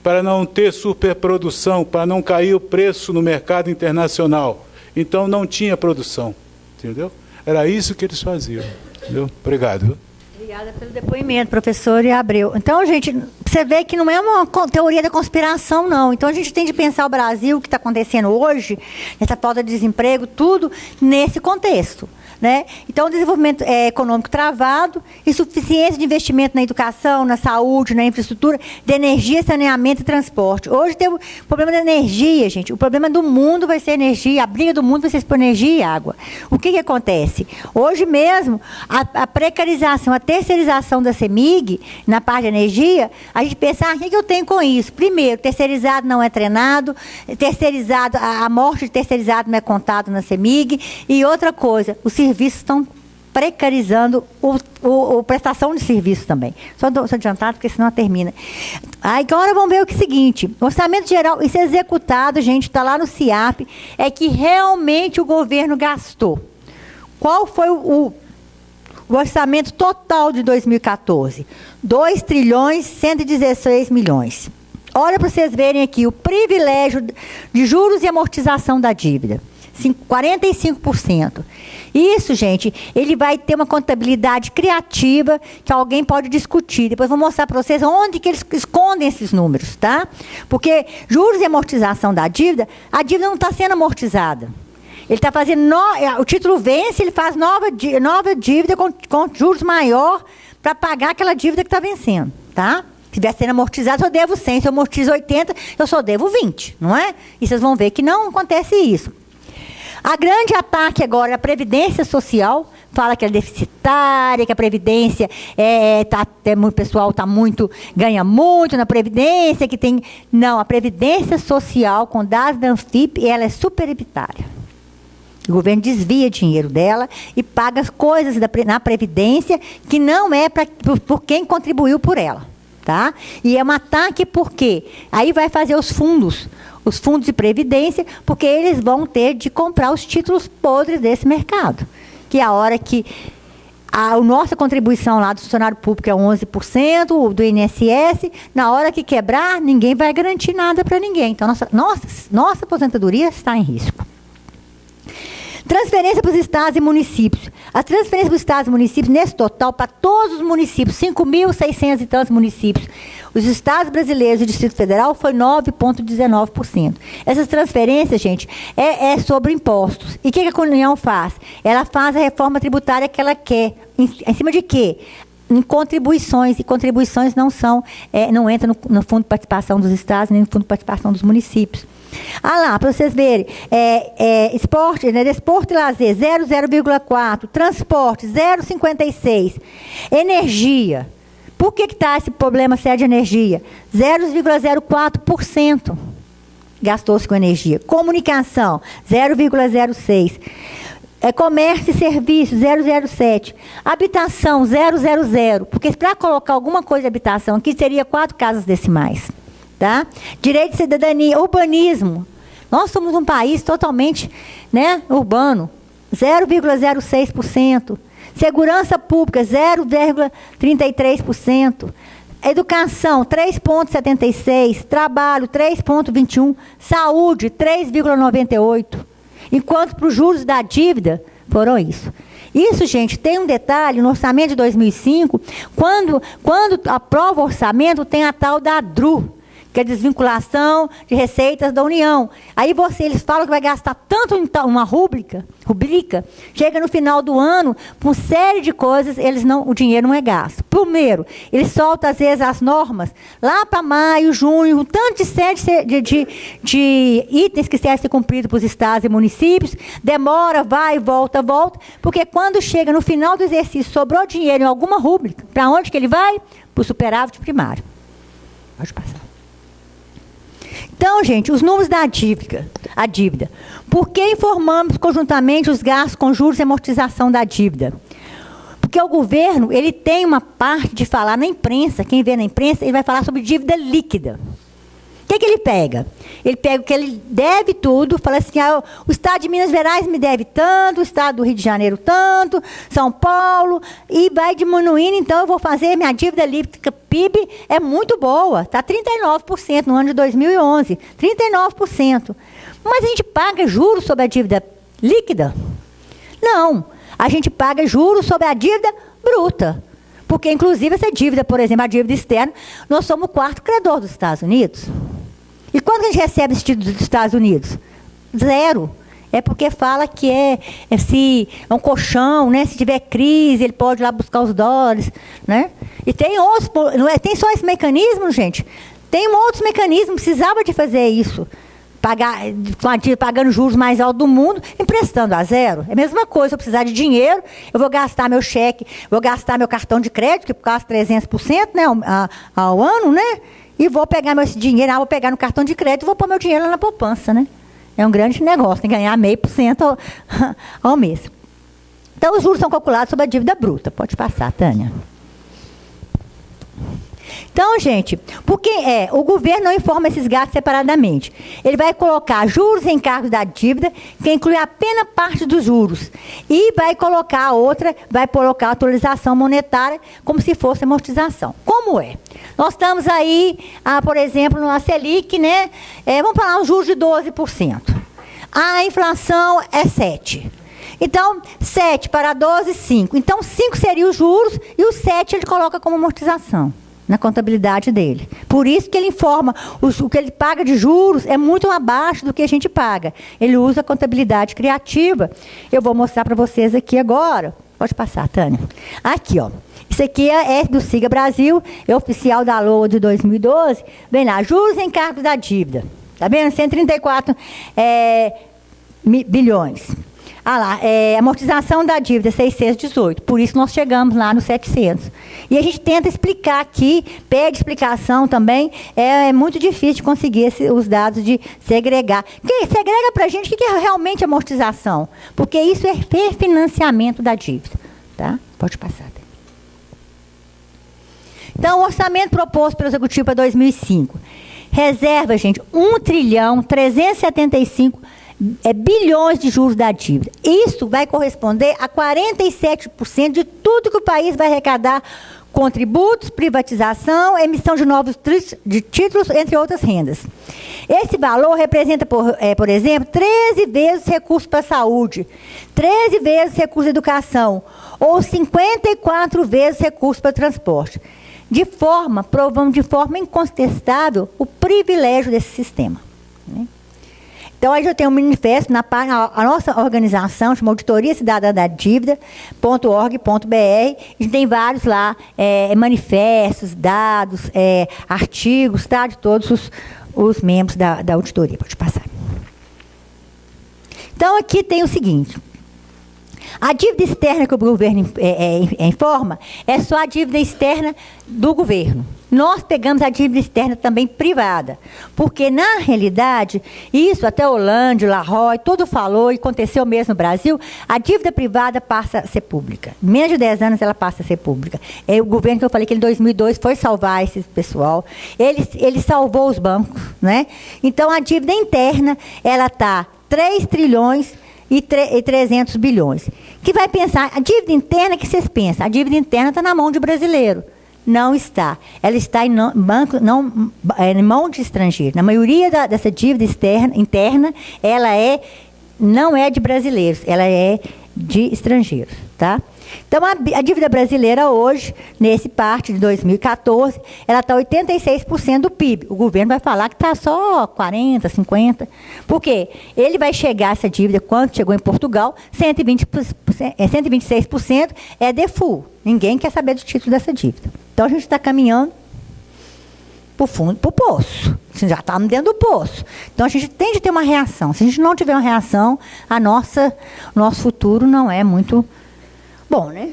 Para não ter superprodução, para não cair o preço no mercado internacional. Então, não tinha produção, entendeu? Era isso que eles faziam, entendeu? Obrigado. Obrigada pelo depoimento, professor Abreu. Então, gente, você vê que não é uma teoria da conspiração, não. Então, a gente tem de pensar o Brasil, o que está acontecendo hoje, nessa falta de desemprego, tudo nesse contexto, né? Então, o desenvolvimento econômico travado, insuficiência de investimento na educação, na saúde, na infraestrutura, de energia, saneamento e transporte. Hoje tem o problema da energia, gente. O problema do mundo vai ser energia, a briga do mundo vai ser por energia e água. O que acontece? Hoje mesmo, a precarização, a terceirização da CEMIG, na parte de energia, a gente pensa, o que eu tenho com isso? Primeiro, terceirizado não é treinado, terceirizado, a morte de terceirizado não é contado na CEMIG, e outra coisa, os serviços estão precarizando a prestação de serviço também. Só adiantado, porque senão termina. Agora vamos ver o seguinte, o orçamento geral, isso é executado, gente, está lá no CIAP, é que realmente o governo gastou. Qual foi o orçamento total de 2014? 2.116 bilhões. Olha para vocês verem aqui, o privilégio de juros e amortização da dívida. 45%. Isso, gente, ele vai ter uma contabilidade criativa que alguém pode discutir. Depois vou mostrar para vocês onde que eles escondem esses números, tá? Porque juros e amortização da dívida, a dívida não está sendo amortizada. Ele está fazendo, o título vence, ele faz nova dívida com juros maior para pagar aquela dívida que está vencendo, tá? Se estiver sendo amortizado, eu devo 100, se eu amortizo 80, eu só devo 20, não é? E vocês vão ver que não acontece isso. A grande ataque agora é a Previdência Social, fala que é deficitária, que a Previdência o pessoal ganha muito na Previdência, que tem... Não, a Previdência Social, com dados da Anfip, ela é superevitária. O governo desvia dinheiro dela e paga as coisas na Previdência que não é por quem contribuiu por ela. Tá? E é um ataque porque aí vai fazer os fundos de previdência, porque eles vão ter de comprar os títulos podres desse mercado. Que é a hora que a nossa contribuição lá do funcionário público é 11%, do INSS, na hora que quebrar, ninguém vai garantir nada para ninguém. Então, nossa aposentadoria está em risco. Transferência para os estados e municípios. A transferência para os estados e municípios, nesse total, para todos os municípios, 5.600 e tantos municípios, os estados brasileiros e o Distrito Federal, foi 9,19%. Essas transferências, gente, é sobre impostos. E o que a União faz? Ela faz a reforma tributária que ela quer. Em cima de quê? Em contribuições, e contribuições não entram no fundo de participação dos estados, nem no fundo de participação dos municípios. Lá, para vocês verem, esporte, desporto e lazer, 0,4%, transporte, 0,56%, energia. Por que está esse problema sério de energia? 0,04% gastou-se com energia. Comunicação, 0,06%. Comércio e serviços, 0,07%. Habitação, 0,00%. Porque para colocar alguma coisa de habitação aqui, seria 4 casas decimais. Tá? Direito de cidadania, urbanismo. Nós somos um país totalmente urbano. 0,06%. Segurança pública, 0,33%. Educação, 3,76%. Trabalho, 3,21%. Saúde, 3,98%. Enquanto para os juros da dívida, foram isso. Isso, gente, tem um detalhe, no orçamento de 2005, quando aprova o orçamento, tem a tal da DRU, que é desvinculação de receitas da União. Aí eles falam que vai gastar tanto em uma rubrica, chega no final do ano, com série de coisas, o dinheiro não é gasto. Primeiro, eles soltam, às vezes, as normas, lá para maio, junho, um tanto de série de itens que devem ser cumpridos para os estados e municípios, demora, vai, volta, porque quando chega no final do exercício, sobrou dinheiro em alguma rúbrica, para onde que ele vai? Para o superávit primário. Pode passar. Então, gente, os números da dívida. Por que informamos conjuntamente os gastos com juros e amortização da dívida? Porque o governo, ele tem uma parte de falar na imprensa, quem vê na imprensa, ele vai falar sobre dívida líquida. O que ele pega? Ele pega o que ele deve tudo, fala assim, o Estado de Minas Gerais me deve tanto, o Estado do Rio de Janeiro tanto, São Paulo, e vai diminuindo, então eu vou fazer minha dívida líquida PIB é muito boa, está 39% no ano de 2011, 39%. Mas a gente paga juros sobre a dívida líquida? Não, a gente paga juros sobre a dívida bruta. Porque, inclusive, essa dívida, por exemplo, a dívida externa, nós somos o quarto credor dos Estados Unidos. E quando a gente recebe esse título dos Estados Unidos? 0. É porque fala que é um colchão, né? Se tiver crise, ele pode ir lá buscar os dólares, né? E tem outros, não é, tem só esse mecanismo, gente? Tem outros mecanismos, precisava de fazer isso. Pagando juros mais altos do mundo, emprestando a 0. É a mesma coisa, se eu precisar de dinheiro, eu vou gastar meu cheque, vou gastar meu cartão de crédito, que gasta 300%, né, ao ano, né? E vou pegar esse dinheiro, vou pegar no cartão de crédito e vou pôr meu dinheiro lá na poupança, né? É um grande negócio, tem que ganhar 0,5% ao mês. Então, os juros são calculados sobre a dívida bruta. Pode passar, Tânia. Então, gente, porque o governo não informa esses gastos separadamente. Ele vai colocar juros e encargos da dívida, que inclui apenas parte dos juros. E vai colocar a atualização monetária como se fosse amortização. Como é? Nós estamos aí, por exemplo, no Selic, né? Vamos falar os juros de 12%. A inflação é 7%. Então, 7 para 12, 5. Então, 5 seria os juros e o 7 ele coloca como amortização na contabilidade dele. Por isso que ele informa, o que ele paga de juros é muito abaixo do que a gente paga. Ele usa a contabilidade criativa. Eu vou mostrar para vocês aqui agora. Pode passar, Tânia. Aqui, ó. Isso aqui é do Siga Brasil, é oficial da LOA de 2012. Vem lá, juros e encargos da dívida. Tá vendo? 134 bilhões. Amortização da dívida, 618. Por isso nós chegamos lá no 700. E a gente tenta explicar aqui, pede explicação também. É muito difícil de conseguir os dados de segregar. Segrega para a gente o que é realmente amortização. Porque isso é refinanciamento da dívida. Tá? Pode passar. Então, o orçamento proposto pelo Executivo para 2005. Reserva, gente, 1,375 bilhões de juros da dívida. Isso vai corresponder a 47% de tudo que o país vai arrecadar com tributos, privatização, emissão de novos títulos, entre outras rendas. Esse valor representa, por exemplo, 13 vezes recursos para a saúde, 13 vezes recursos para a educação, ou 54 vezes recursos para o transporte. Provamos de forma incontestável o privilégio desse sistema. Né? Então, aí eu tenho um manifesto, a nossa organização, chama Auditoria Cidadã da Dívida.org.br, a gente tem vários lá, manifestos, dados, artigos, tá, de todos os membros da auditoria. Pode passar. Então, aqui tem o seguinte. A dívida externa que o governo informa é só a dívida externa do governo. Nós pegamos a dívida externa também privada, porque, na realidade, isso até Hollande, Larroy, tudo falou, e aconteceu mesmo no Brasil, a dívida privada passa a ser pública. Em menos de 10 anos ela passa a ser pública. O governo que eu falei que em 2002 foi salvar esse pessoal, ele salvou os bancos, né? Então, a dívida interna, ela está 3 trilhões e 300 bilhões. Que vai pensar, a dívida interna que vocês pensam, a dívida interna está na mão de brasileiro. Não está. Ela está em mão de estrangeiro. Na maioria dessa dívida interna, ela não é de brasileiros, ela é de estrangeiros, tá? Então, a dívida brasileira hoje, nesse parte de 2014, ela está 86% do PIB. O governo vai falar que está só 40%, 50%. Por quê? Ele vai chegar, essa dívida, quando chegou em Portugal, 126% é default. Ninguém quer saber do título dessa dívida. Então, a gente está caminhando para o fundo, para o poço. Já estamos dentro do poço. Então, a gente tem de ter uma reação. Se a gente não tiver uma reação, nosso futuro não é muito bom, né?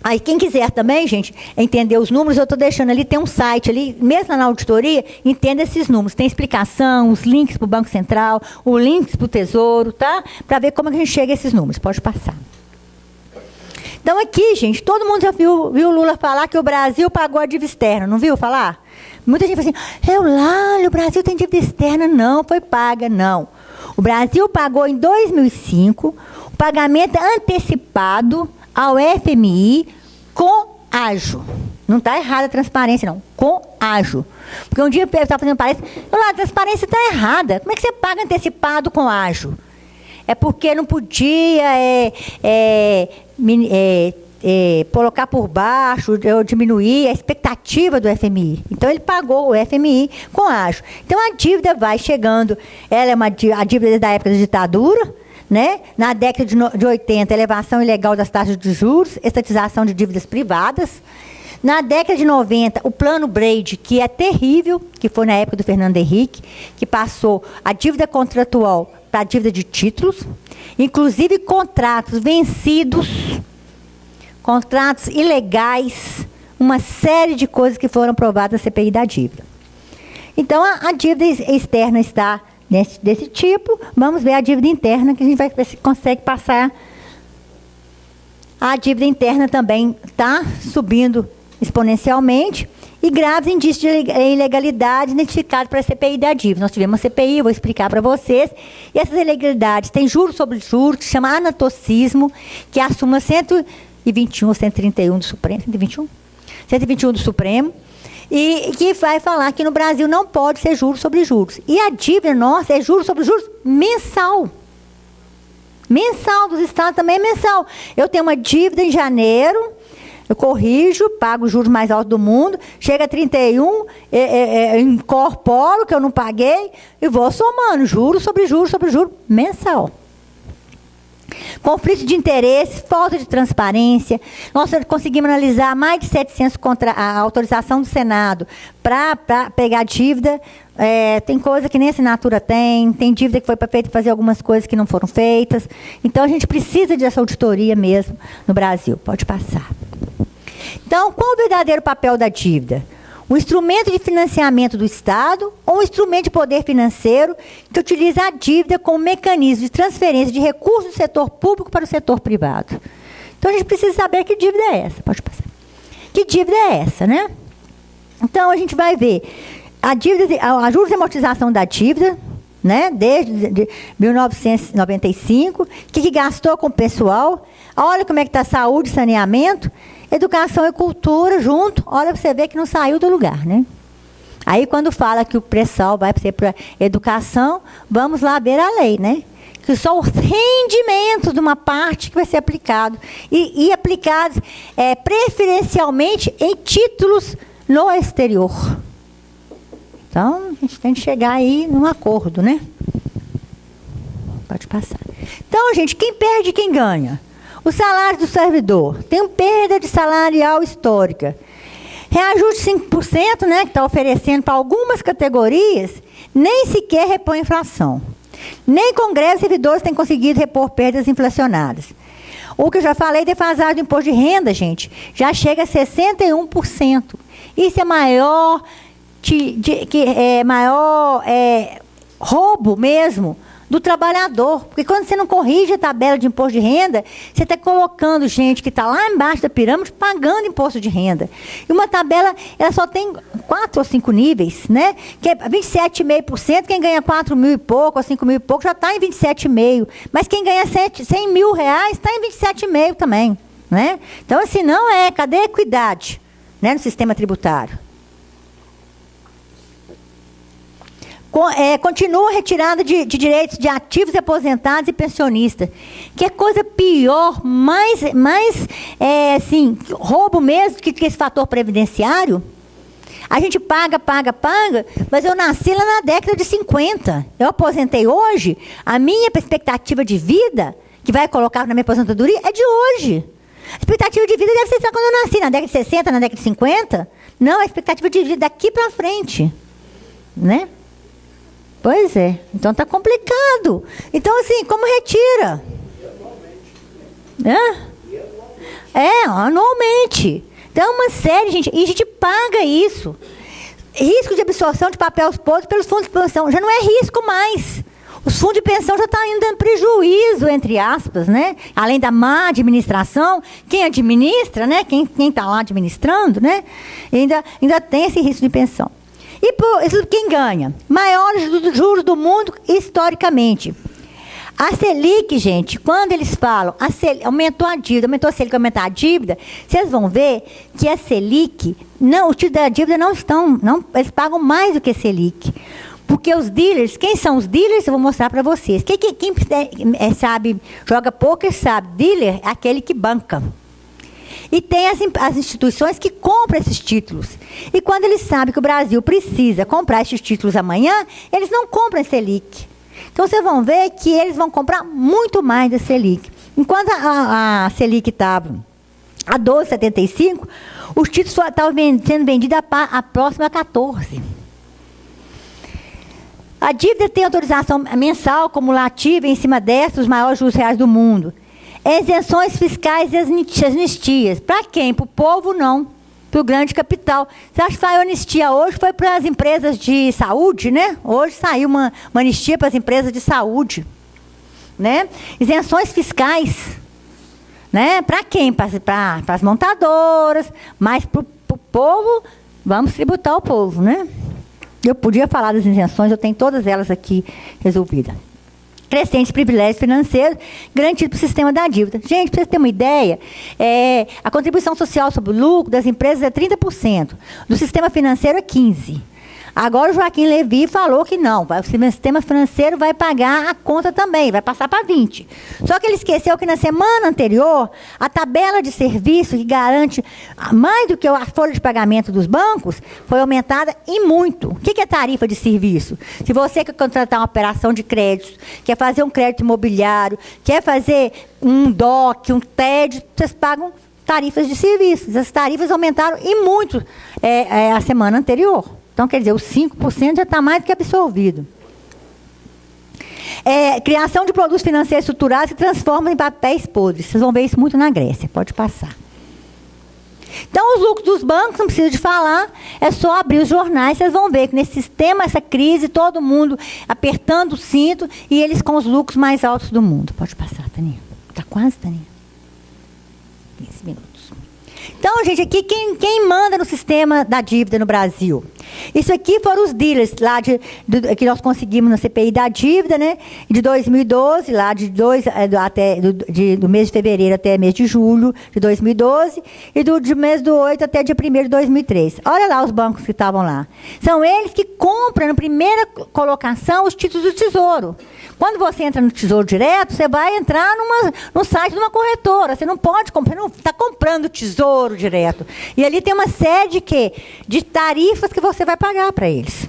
Aí, quem quiser também, gente, entender os números, eu estou deixando ali, tem um site ali, mesmo na auditoria, entenda esses números. Tem explicação, os links para o Banco Central, os links para o Tesouro, tá? Para ver como é que a gente chega a esses números. Pode passar. Então, aqui, gente, todo mundo já viu o Lula falar que o Brasil pagou a dívida externa, não viu falar? Muita gente fala assim, Eulália, o Brasil tem dívida externa. Não, foi paga, não. O Brasil pagou em 2005 o pagamento antecipado ao FMI com ágio. Não está errada a transparência, não. Com ágio. Porque um dia eu estava fazendo palestra, a transparência está errada. Como é que você paga antecipado com ágio? É porque não podia colocar por baixo ou diminuir a expectativa do FMI. Então, ele pagou o FMI com ágio. Então, a dívida vai chegando. Ela é a dívida da época da ditadura, né? Na década de 80, elevação ilegal das taxas de juros, estatização de dívidas privadas. Na década de 90, o plano Brady, que é terrível, que foi na época do Fernando Henrique, que passou a dívida contratual para a dívida de títulos, inclusive contratos vencidos, contratos ilegais, uma série de coisas que foram provadas na CPI da dívida. Então, a dívida externa está desse tipo. Vamos ver a dívida interna, que a gente vai ver se consegue passar. A dívida interna também está subindo exponencialmente e graves indícios de ilegalidade identificados para a CPI da dívida. Nós tivemos uma CPI, eu vou explicar para vocês. E essas ilegalidades têm juros sobre juros, que se chama anatocismo, que é a súmula 121 ou 131 do Supremo, 121? 121 do Supremo, e que vai falar que no Brasil não pode ser juros sobre juros. E a dívida nossa é juros sobre juros mensal. Mensal, dos estados também é mensal. Eu tenho uma dívida em janeiro, eu corrijo, pago os juros mais altos do mundo, chega a 31, incorporo que eu não paguei e vou somando juros sobre juros sobre juros mensal. Conflito de interesse, falta de transparência. Nós conseguimos analisar mais de 700 contra a autorização do Senado para pegar dívida. Tem coisa que nem assinatura tem dívida que foi feita para fazer algumas coisas que não foram feitas. Então, a gente precisa dessa auditoria mesmo no Brasil. Pode passar. Então, qual o verdadeiro papel da dívida? Um instrumento de financiamento do Estado ou um instrumento de poder financeiro que utiliza a dívida como mecanismo de transferência de recursos do setor público para o setor privado. Então, a gente precisa saber que dívida é essa. Pode passar. Que dívida é essa, né? Então, a gente vai ver a juros de amortização da dívida, né? Desde 1995, que gastou com o pessoal. Olha como é que está saúde e saneamento. Educação e cultura junto, olha para você ver que não saiu do lugar, né? Aí, quando fala que o pré-sal vai ser para educação, vamos lá ver a lei, né? Que são os rendimentos de uma parte que vai ser aplicado. E aplicados preferencialmente em títulos no exterior. Então, a gente tem que chegar aí num acordo, né? Pode passar. Então, gente, quem perde e quem ganha? O salário do servidor tem uma perda de salarial histórica. Reajuste de 5%, né, que está oferecendo para algumas categorias, nem sequer repõe a inflação. Nem com greve, servidores têm conseguido repor perdas inflacionadas. O que eu já falei, defasagem do imposto de renda, gente, já chega a 61%. Isso é maior roubo mesmo do trabalhador. Porque quando você não corrige a tabela de imposto de renda, você está colocando gente que está lá embaixo da pirâmide pagando imposto de renda. E uma tabela, ela só tem 4 ou 5 níveis, né? Que é 27,5%, quem ganha 4 mil e pouco, ou 5 mil e pouco, já está em 27,5%. Mas quem ganha 100 mil reais está em 27,5% também, né? Então, assim, cadê a equidade, né, no sistema tributário? Continua a retirada de direitos de ativos, aposentados e pensionistas. Que é coisa pior, mais assim, roubo mesmo que esse fator previdenciário. A gente paga, mas eu nasci lá na década de 50. Eu aposentei hoje, a minha expectativa de vida, que vai colocar na minha aposentadoria, é de hoje. A expectativa de vida deve ser quando eu nasci, na década de 60, na década de 50. Não, a expectativa de vida daqui para frente, né? Pois é, então está complicado. Então, assim, como retira? Anualmente. Então, uma série, gente, e a gente paga isso. Risco de absorção de papéis podres pelos fundos de pensão. Já não é risco mais. Os fundos de pensão já estão indo em prejuízo, entre aspas, né? Além da má administração, quem administra, né? Quem está lá administrando, né? Ainda tem esse risco de pensão. E quem ganha? Maiores juros do mundo historicamente. A Selic, gente, quando eles falam, aumentou a dívida, aumentou a Selic, aumentar a dívida, vocês vão ver que a Selic, os títulos da dívida eles pagam mais do que a Selic. Porque os dealers, quem são os dealers? Eu vou mostrar para vocês. Quem sabe, joga poker, sabe, dealer é aquele que banca. E tem as instituições que compram esses títulos. E quando eles sabem que o Brasil precisa comprar esses títulos amanhã, eles não compram a Selic. Então, vocês vão ver que eles vão comprar muito mais da Selic. Enquanto a Selic estava a 12,75, os títulos estavam sendo vendidos a próxima a 14. A dívida tem autorização mensal cumulativa em cima destas, os maiores juros reais do mundo. Isenções fiscais e anistias. Para quem? Para o povo, não. Para o grande capital. Você acha que saiu anistia hoje? Foi para as empresas de saúde, né? Hoje saiu uma anistia para as empresas de saúde. Né? Isenções fiscais. Né? Para quem? Para as montadoras. Mas para o povo, vamos tributar o povo, né? Eu podia falar das isenções, eu tenho todas elas aqui resolvidas. Crescentes privilégios financeiros garantidos para o sistema da dívida. Gente, para vocês terem uma ideia, a contribuição social sobre o lucro das empresas é 30%, do sistema financeiro é 15%. Agora o Joaquim Levy falou que não, o sistema financeiro vai pagar a conta também, vai passar para 20%. Só que ele esqueceu que na semana anterior, a tabela de serviço que garante mais do que a folha de pagamento dos bancos foi aumentada e muito. O que é tarifa de serviço? Se você quer contratar uma operação de crédito, quer fazer um crédito imobiliário, quer fazer um DOC, um TED, vocês pagam tarifas de serviços. As tarifas aumentaram e muito a semana anterior. Então, quer dizer, os 5% já está mais do que absorvido. Criação de produtos financeiros estruturados que transformam em papéis podres. Vocês vão ver isso muito na Grécia. Pode passar. Então, os lucros dos bancos, não precisa de falar, é só abrir os jornais, vocês vão ver que nesse sistema, essa crise, todo mundo apertando o cinto e eles com os lucros mais altos do mundo. Pode passar, Taninha. Está quase, Taninha? 15 minutos. Então, gente, aqui quem manda no sistema da dívida no Brasil? Isso aqui foram os dealers lá que nós conseguimos na CPI da dívida, né? De 2012, lá do mês de fevereiro até mês de julho de 2012, e do mês do 8 até dia 1º de 2003. Olha lá os bancos que estavam lá. São eles que compram, na primeira colocação, os títulos do Tesouro. Quando você entra no Tesouro Direto, você vai entrar no site de uma corretora. Você não pode comprar, não está comprando Tesouro Direto. E ali tem uma série de tarifas que você vai pagar para eles.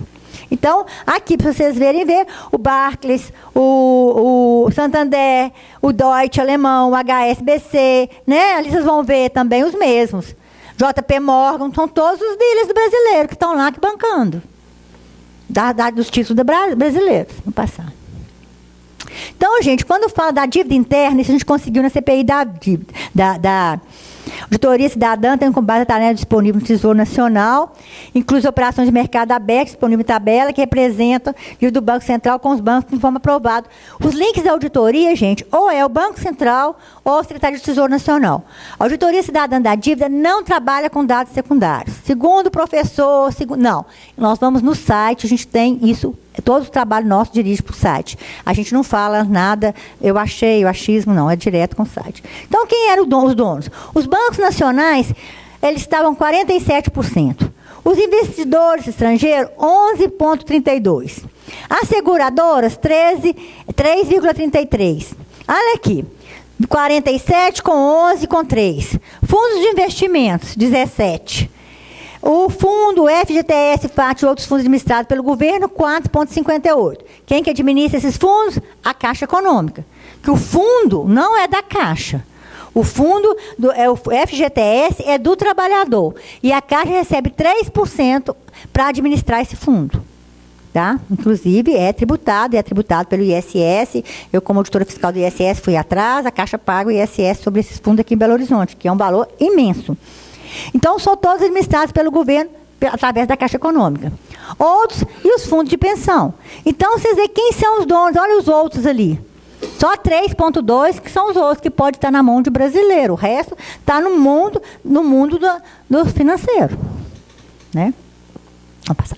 Então, aqui, para vocês verem, o Barclays, o Santander, o Deutsche alemão, o HSBC, né? Ali vocês vão ver também os mesmos. JP Morgan, são todos os dealers do brasileiro que estão lá bancando. Dos títulos brasileiros. Vamos passar. Então, gente, quando fala da dívida interna, isso a gente conseguiu na CPI da dívida, Auditoria cidadã tem com base a tarefa disponível no Tesouro Nacional, inclui as operações de mercado aberto, disponível em tabela, que representa o do Banco Central com os bancos de forma aprovada. Os links da auditoria, gente, ou é o Banco Central ou a Secretaria do Tesouro Nacional. A Auditoria Cidadã da Dívida não trabalha com dados secundários. Segundo o professor, não. Nós vamos no site, a gente tem isso, todo o trabalho nosso dirige para o site. A gente não fala nada, eu achismo, não, é direto com o site. Então, quem eram os donos? Os bancos nacionais, eles estavam 47%. Os investidores estrangeiros, 11,32%. As seguradoras, 3,33%. Olha aqui, 47 com 11 com 3. Fundos de investimentos, 17. O fundo FGTS, FAT e outros fundos administrados pelo governo, 4,58. Quem que administra esses fundos? A Caixa Econômica. Que o fundo não é da Caixa. O fundo, o FGTS, é do trabalhador. E a Caixa recebe 3% para administrar esse fundo. Tá? Inclusive, é tributado pelo ISS. Eu, como auditora fiscal do ISS, fui atrás, a Caixa paga o ISS sobre esses fundos aqui em Belo Horizonte, que é um valor imenso. Então, são todos administrados pelo governo, através da Caixa Econômica. Outros, e os fundos de pensão. Então, vocês veem quem são os donos, olha os outros ali. Só 3,2 que são os outros, que pode estar na mão de brasileiro. O resto está no mundo do financeiro. Né? Vamos passar.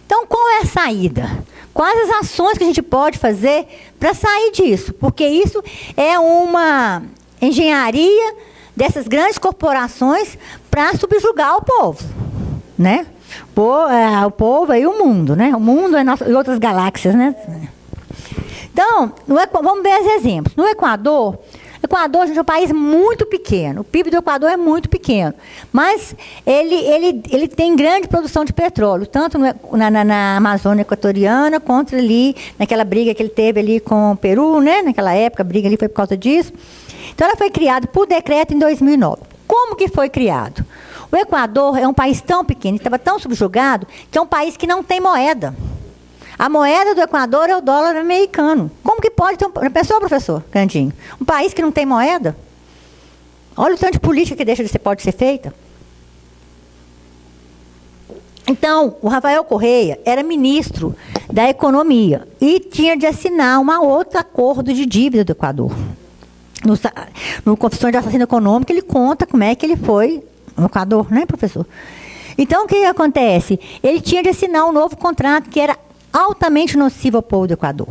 Então, qual é a saída? Quais as ações que a gente pode fazer para sair disso? Porque isso é uma engenharia dessas grandes corporações para subjugar o povo. Né? O povo e o mundo. Né? O mundo é nosso, e outras galáxias. Né? Então, vamos ver os exemplos. No Equador, gente, é um país muito pequeno. O PIB do Equador é muito pequeno. Mas ele tem grande produção de petróleo, tanto na Amazônia equatoriana, quanto ali, naquela briga que ele teve ali com o Peru, né? Naquela época, a briga ali foi por causa disso. Então, ela foi criada por decreto em 2009. Como que foi criado? O Equador é um país tão pequeno, estava tão subjugado, que é um país que não tem moeda. A moeda do Equador é o dólar americano. Como que pode ter pensou, professor Candinho? Um país que não tem moeda? Olha o tanto de política que pode ser feita. Então, o Rafael Correia era ministro da Economia e tinha de assinar um outro acordo de dívida do Equador. No Confissões de Assassino Econômico, ele conta como é que ele foi no Equador, né, professor? Então, o que acontece? Ele tinha de assinar um novo contrato que era altamente nocivo ao povo do Equador.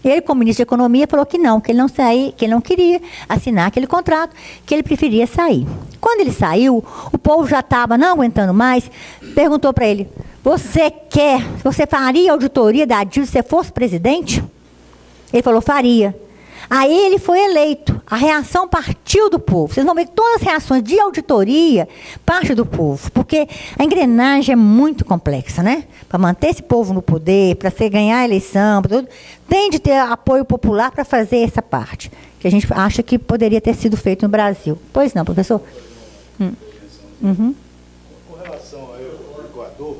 Ele, como ministro de Economia, falou que ele não queria assinar aquele contrato, que ele preferia sair. Quando ele saiu, o povo já estava não aguentando mais, perguntou para ele, você faria auditoria da dívida se você fosse presidente? Ele falou, faria. Aí ele foi eleito. A reação partiu do povo. Vocês vão ver que todas as reações de auditoria partem do povo, porque a engrenagem é muito complexa, né? Para manter esse povo no poder, para você ganhar a eleição, tudo, tem de ter apoio popular para fazer essa parte, que a gente acha que poderia ter sido feito no Brasil. Pois não, professor? Uhum. Com relação ao Equador,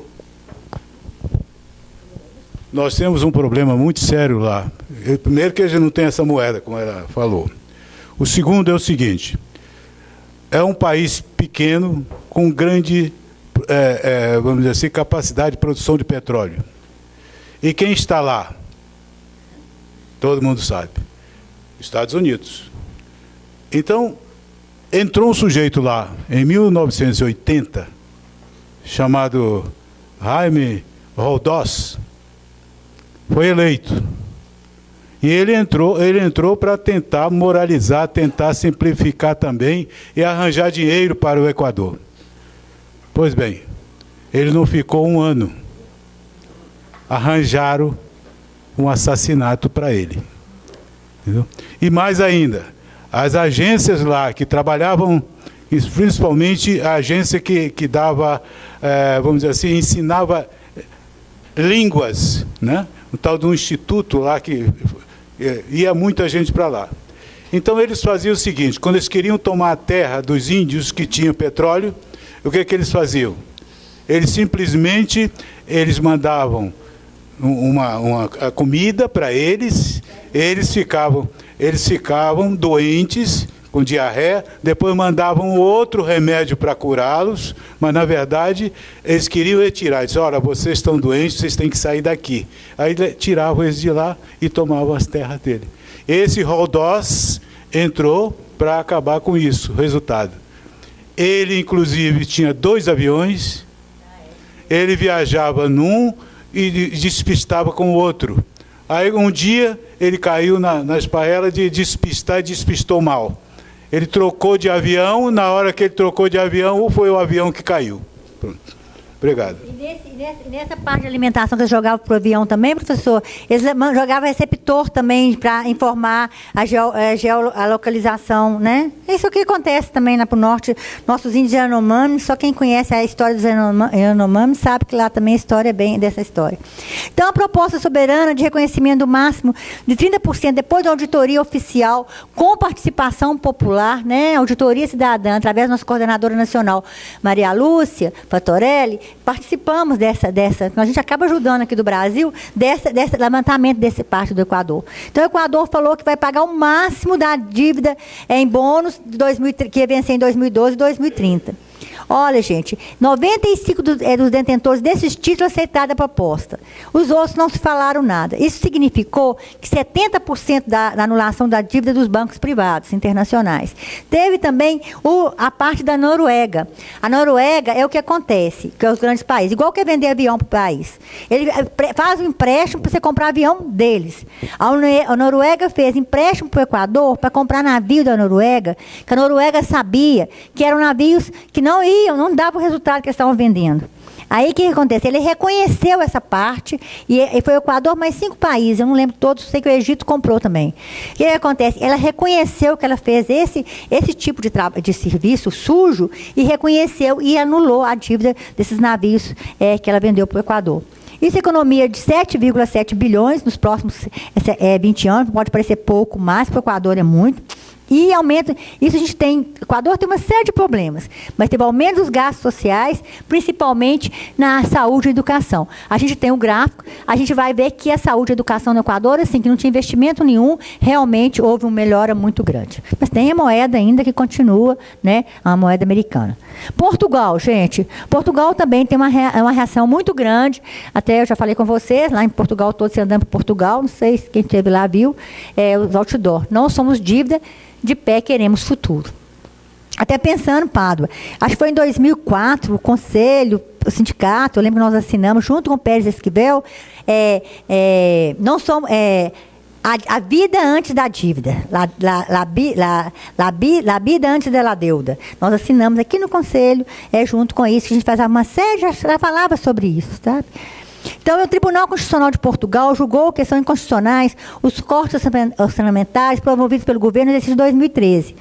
nós temos um problema muito sério lá. Primeiro que a gente não tem essa moeda, como ela falou. O segundo é o seguinte, é um país pequeno com grande, vamos dizer assim, capacidade de produção de petróleo. E quem está lá? Todo mundo sabe. Estados Unidos. Então, entrou um sujeito lá, em 1980, chamado Jaime Roldós, foi eleito. E ele entrou para tentar moralizar, tentar simplificar também e arranjar dinheiro para o Equador. Pois bem, ele não ficou um ano. Arranjaram um assassinato para ele. Entendeu? E mais ainda, as agências lá que trabalhavam, principalmente a agência que dava, vamos dizer assim, ensinava línguas, né? Um tal de um instituto lá que ia muita gente para lá. Então eles faziam o seguinte, quando eles queriam tomar a terra dos índios que tinham petróleo, o que eles faziam? Eles simplesmente mandavam uma comida para eles ficavam doentes, com diarreia, depois mandavam outro remédio para curá-los, mas, na verdade, eles queriam retirar. Diziam, olha, vocês estão doentes, vocês têm que sair daqui. Aí tiravam eles de lá e tomavam as terras dele. Esse Roldós entrou para acabar com isso. Resultado, ele, inclusive, tinha 2 aviões, ele viajava num e despistava com o outro. Aí, um dia, ele caiu na esparrela de despistar e despistou mal. Ele trocou de avião, na hora que ele trocou de avião, foi o avião que caiu. Pronto. Obrigado. E nessa parte de alimentação que eles jogavam para o avião também, professor, eles jogavam receptor também para informar a localização, né? Isso que acontece também lá para o norte, nossos índios Yanomami, só quem conhece a história dos Yanomami sabe que lá também a história é bem dessa história. Então, a proposta soberana de reconhecimento do máximo de 30% depois da auditoria oficial, com participação popular, né? Auditoria cidadã, através da nossa coordenadora nacional, Maria Lúcia Fatorelli, participamos dessa, a gente acaba ajudando aqui do Brasil, desse levantamento desse parte do Equador. Então, o Equador falou que vai pagar o máximo da dívida em bônus que ia vencer em 2012 e 2030. Olha, gente, 95% dos detentores desses títulos aceitaram a proposta. Os outros não se falaram nada. Isso significou que 70% da anulação da dívida dos bancos privados internacionais. Teve também a parte da Noruega. A Noruega é o que acontece, que é os grandes países. Igual que vender avião para o país. Ele faz um empréstimo para você comprar avião deles. A Noruega fez empréstimo para o Equador para comprar navio da Noruega, que a Noruega sabia que eram navios que não davam o resultado que eles estavam vendendo. Aí o que acontece? Ele reconheceu essa parte e foi o Equador mais 5 países, eu não lembro todos, sei que o Egito comprou também. O que acontece? Ela reconheceu que ela fez esse tipo de serviço sujo e reconheceu e anulou a dívida desses navios que ela vendeu para o Equador. Isso é economia de 7,7 bilhões nos próximos 20 anos, pode parecer pouco, mas para o Equador é muito. E aumento, isso a gente tem, o Equador tem uma série de problemas, mas teve aumento dos gastos sociais, principalmente na saúde e educação. A gente tem um gráfico, a gente vai ver que a saúde e a educação no Equador, assim, que não tinha investimento nenhum, realmente houve uma melhora muito grande. Mas tem a moeda ainda que continua, né, a moeda americana. Portugal, gente, Portugal também tem uma reação muito grande, até eu já falei com vocês, lá em Portugal, todos andando para Portugal, não sei se quem esteve lá viu, os outdoor. Não somos dívida, de pé queremos futuro. Até pensando, Pádua, acho que foi em 2004, o Conselho, o sindicato, eu lembro que nós assinamos, junto com o Pérez Esquivel, não somos... A vida antes da dívida, la vida antes da deuda. Nós assinamos aqui no Conselho, junto com isso, que a gente fazia uma série, já falava sobre isso, sabe? Então, o Tribunal Constitucional de Portugal julgou que são inconstitucionais os cortes orçamentários promovidos pelo governo no exercício de 2013,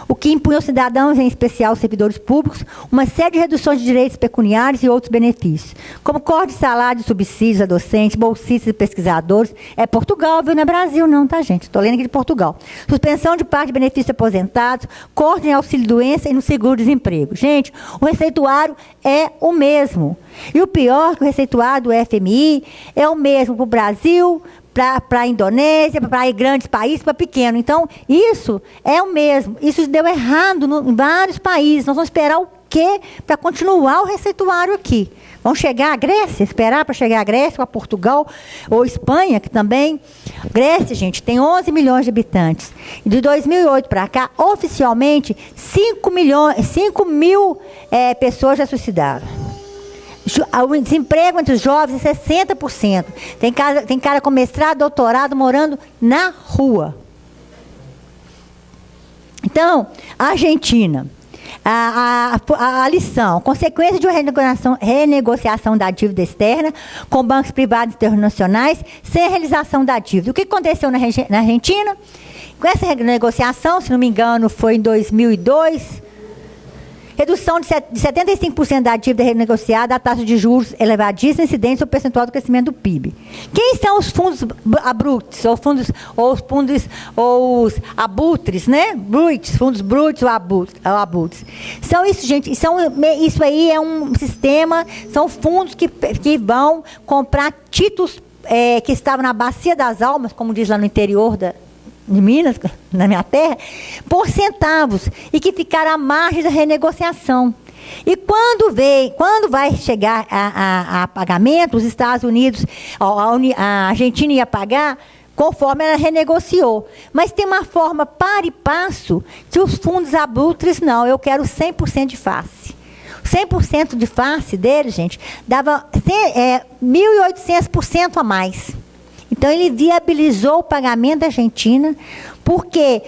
o que impunha aos cidadãos, em especial aos servidores públicos, uma série de reduções de direitos pecuniários e outros benefícios, como corte de salários, subsídios a docentes, bolsistas e pesquisadores. É Portugal, viu? Não é Brasil não, tá, gente? Estou lendo aqui de Portugal. Suspensão de parte de benefícios aposentados, corte em auxílio-doença e no seguro-desemprego. Gente, o receituário é o mesmo. E o pior, que o receituário do FMI é o mesmo para o Brasil, para a Indonésia, para grandes países, para pequeno. Então, isso é o mesmo. Isso deu errado em vários países. Nós vamos esperar o quê para continuar o receituário aqui? Vamos chegar à Grécia? Esperar para chegar à Grécia, ou a Portugal, ou Espanha, que também... Grécia, gente, tem 11 milhões de habitantes. E de 2008 para cá, oficialmente, 5 mil pessoas já suicidaram. O desemprego entre os jovens é 60%. Tem cara com mestrado, doutorado, morando na rua. Então, a Argentina, a lição, consequência de uma renegociação da dívida externa com bancos privados internacionais sem a realização da dívida. O que aconteceu na Argentina? Com essa renegociação, se não me engano, foi em 2002... Redução de 75% da dívida renegociada, a taxa de juros elevadíssima, incidente sobre o percentual do crescimento do PIB. Quem são os fundos abruptos, ou os abutres, né? Fundos brutos ou abutres. São isso, gente, isso aí é um sistema, são fundos que vão comprar títulos que estavam na bacia das almas, como diz lá no interior de Minas, na minha terra, por centavos, e que ficaram à margem da renegociação. E quando vai chegar a pagamento, os Estados Unidos, a Argentina ia pagar conforme ela renegociou. Mas tem uma forma par e passo que os fundos abutres, não, eu quero 100% de face. 100% de face dele, gente, dava 1.800% a mais. Então, ele viabilizou o pagamento da Argentina, porque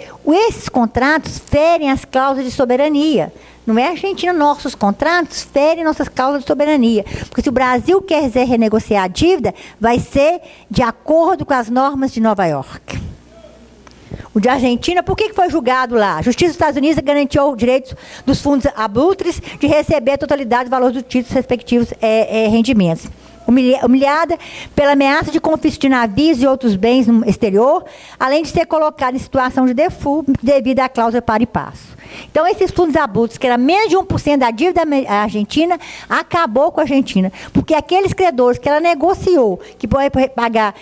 esses contratos ferem as cláusulas de soberania. Não é a Argentina, nossos contratos ferem nossas cláusulas de soberania. Porque se o Brasil quiser renegociar a dívida, vai ser de acordo com as normas de Nova York. O de Argentina, por que foi julgado lá? A Justiça dos Estados Unidos garantiu os direitos dos fundos abutres de receber a totalidade do valor dos títulos respectivos rendimentos. Humilhada pela ameaça de confisco de navios e outros bens no exterior, além de ser colocada em situação de default devido à cláusula par e passo. Então, esses fundos abutres, que era menos de 1% da dívida argentina, acabou com a Argentina. Porque aqueles credores que ela negociou, que podem pagar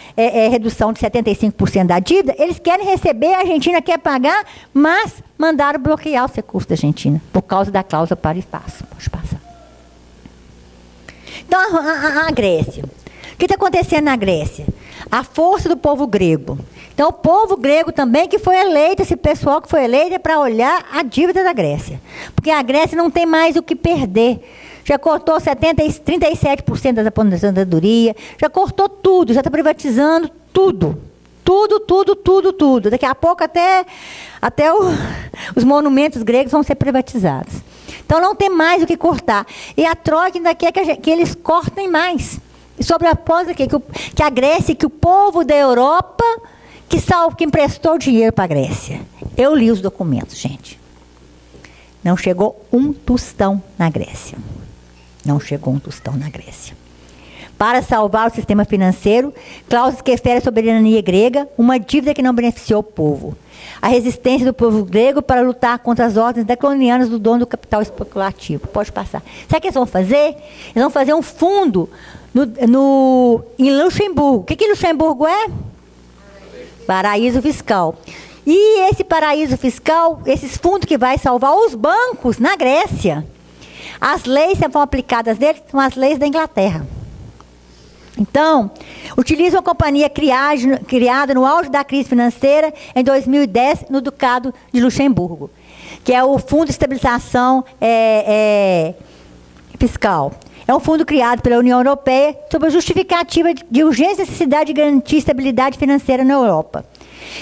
redução de 75% da dívida, eles querem receber, a Argentina quer pagar, mas mandaram bloquear os recursos da Argentina, por causa da cláusula par e passo. Pode passar. Então, a Grécia. O que está acontecendo na Grécia? A força do povo grego. Então, o povo grego também que foi eleito, esse pessoal que foi eleito é para olhar a dívida da Grécia. Porque a Grécia não tem mais o que perder. Já cortou 37% da aposentadoria, já cortou tudo, já está privatizando tudo. Tudo. Daqui a pouco até os monumentos gregos vão ser privatizados. Então, não tem mais o que cortar. E a Troika ainda quer que eles cortem mais. E sobre a pós que a Grécia, que o povo da Europa que emprestou dinheiro para a Grécia. Eu li os documentos, gente. Não chegou um tostão na Grécia. Não chegou um tostão na Grécia. Para salvar o sistema financeiro, cláusulas que ferem a soberania grega, uma dívida que não beneficiou o povo. A resistência do povo grego para lutar contra as ordens decolonianas do dono do capital especulativo. Pode passar. Sabe o que eles vão fazer? Eles vão fazer um fundo em Luxemburgo. O que Luxemburgo é? Paraíso fiscal. E esse paraíso fiscal, esses fundos que vai salvar os bancos na Grécia, as leis que são aplicadas neles são as leis da Inglaterra. Então, utiliza uma companhia criada no auge da crise financeira em 2010 no Ducado de Luxemburgo, que é o Fundo de Estabilização Fiscal. É um fundo criado pela União Europeia sob a justificativa de urgência e necessidade de garantir estabilidade financeira na Europa.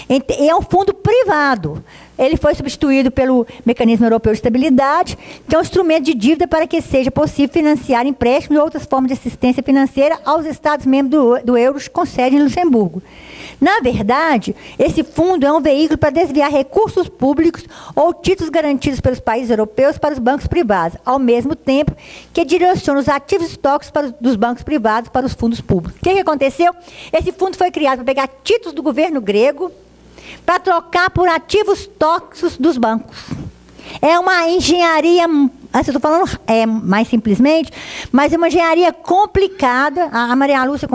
É um fundo privado. Ele foi substituído pelo Mecanismo Europeu de Estabilidade, que é um instrumento de dívida para que seja possível financiar empréstimos e outras formas de assistência financeira aos Estados-membros do euro com sede em Luxemburgo. Na verdade, esse fundo é um veículo para desviar recursos públicos ou títulos garantidos pelos países europeus para os bancos privados, ao mesmo tempo que direciona os ativos estoques dos bancos privados para os fundos públicos. O que aconteceu? Esse fundo foi criado para pegar títulos do governo grego para trocar por ativos tóxicos dos bancos. É uma engenharia, eu estou falando mais simplesmente, mas é uma engenharia complicada. A Maria Lúcia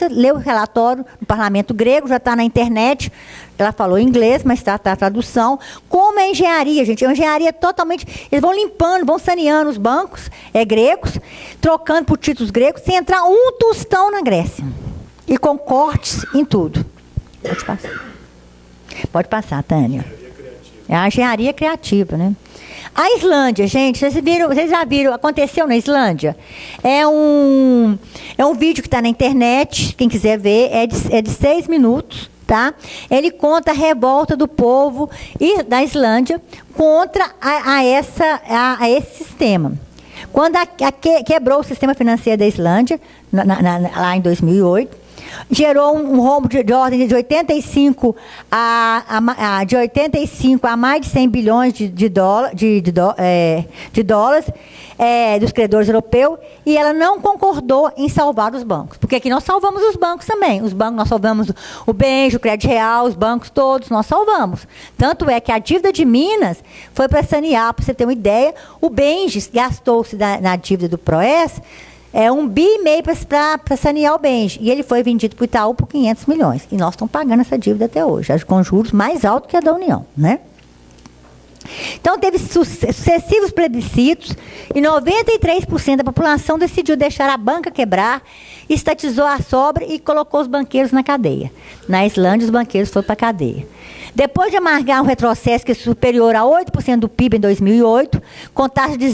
leu o relatório no parlamento grego, já está na internet, ela falou em inglês, mas está a tradução. Como é engenharia, gente? É uma engenharia totalmente... Eles vão limpando, vão saneando os bancos gregos, trocando por títulos gregos, sem entrar um tostão na Grécia. E com cortes em tudo. Pode passar. Pode passar, Tânia. É a engenharia criativa, né? A Islândia, gente, vocês já viram, aconteceu na Islândia? É um vídeo que está na internet, quem quiser ver, é de 6 minutos, tá? Ele conta a revolta do povo da Islândia contra esse sistema. Quando quebrou o sistema financeiro da Islândia, lá em 2008, gerou um rombo de ordem de 85 a mais de 100 bilhões de dólares dos credores europeus, e ela não concordou em salvar os bancos. Porque aqui nós salvamos os bancos também. Os bancos, nós salvamos o Benjo, o Crédito Real, os bancos todos, nós salvamos. Tanto é que a dívida de Minas foi para sanear, para você ter uma ideia, o Benjo gastou-se na dívida do Proes, 1,5 bi para sanear o bem. E ele foi vendido para o Itaú por 500 milhões. E nós estamos pagando essa dívida até hoje, com juros mais altos que a da União, né? Então, teve sucessivos plebiscitos e 93% da população decidiu deixar a banca quebrar, estatizou a sobra e colocou os banqueiros na cadeia. Na Islândia, os banqueiros foram para a cadeia. Depois de amargar um retrocesso que é superior a 8% do PIB em 2008, com taxa de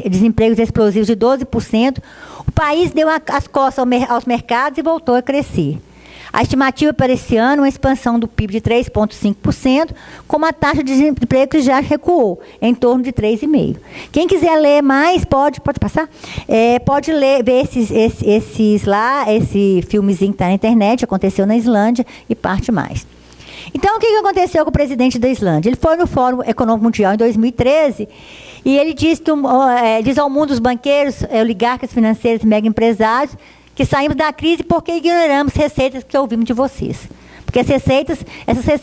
desemprego explosivos de 12%, o país deu as costas aos mercados e voltou a crescer. A estimativa para esse ano é uma expansão do PIB de 3,5%, com uma taxa de desemprego que já recuou, em torno de 3,5%. Quem quiser ler mais, pode passar? Pode ler, ver esse filmezinho que está na internet, aconteceu na Islândia, e parte mais. Então, o que aconteceu com o presidente da Islândia? Ele foi no Fórum Econômico Mundial em 2013 e ele diz ao mundo dos banqueiros, oligarcas financeiros e mega empresários que saímos da crise porque ignoramos receitas que ouvimos de vocês. Porque essas receitas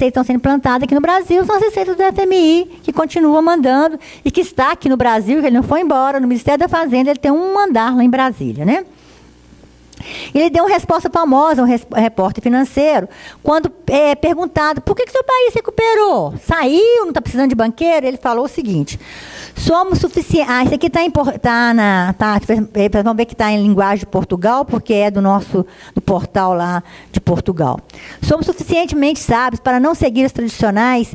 estão sendo implantadas aqui no Brasil, são as receitas do FMI, que continua mandando e que está aqui no Brasil, que ele não foi embora, no Ministério da Fazenda, ele tem um andar lá em Brasília, né? Ele deu uma resposta famosa a um repórter financeiro, quando perguntado por que seu país recuperou? Saiu, não está precisando de banqueiro? Ele falou o seguinte: somos suficientes. Isso aqui vamos ver que está em linguagem de Portugal, porque é do portal lá de Portugal. Somos suficientemente sábios para não seguir as tradicionais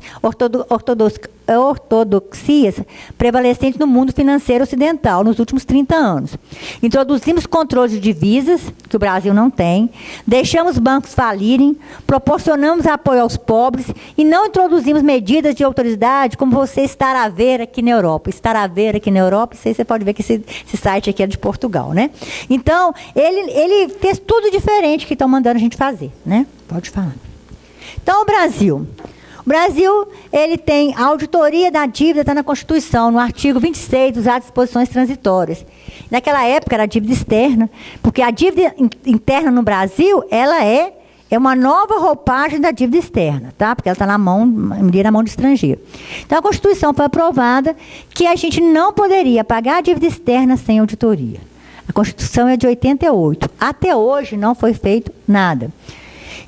ortodoxias prevalecentes no mundo financeiro ocidental nos últimos 30 anos. Introduzimos controle de divisas, que o Brasil não tem, deixamos bancos falirem, proporcionamos apoio aos pobres e não introduzimos medidas de autoridade como você estará a ver aqui na Europa. Estará a ver aqui na Europa, isso aí você pode ver que esse site aqui é de Portugal, né? Então, ele fez tudo diferente que estão mandando a gente fazer, né? Pode falar. Então, o Brasil, ele tem a auditoria da dívida, está na Constituição, no artigo 26, dos atos de disposições transitórias. Naquela época era a dívida externa, porque a dívida interna no Brasil, ela é uma nova roupagem da dívida externa, tá? Porque ela está na mão de estrangeiro. Então, a Constituição foi aprovada que a gente não poderia pagar a dívida externa sem auditoria. A Constituição é de 88. Até hoje não foi feito nada.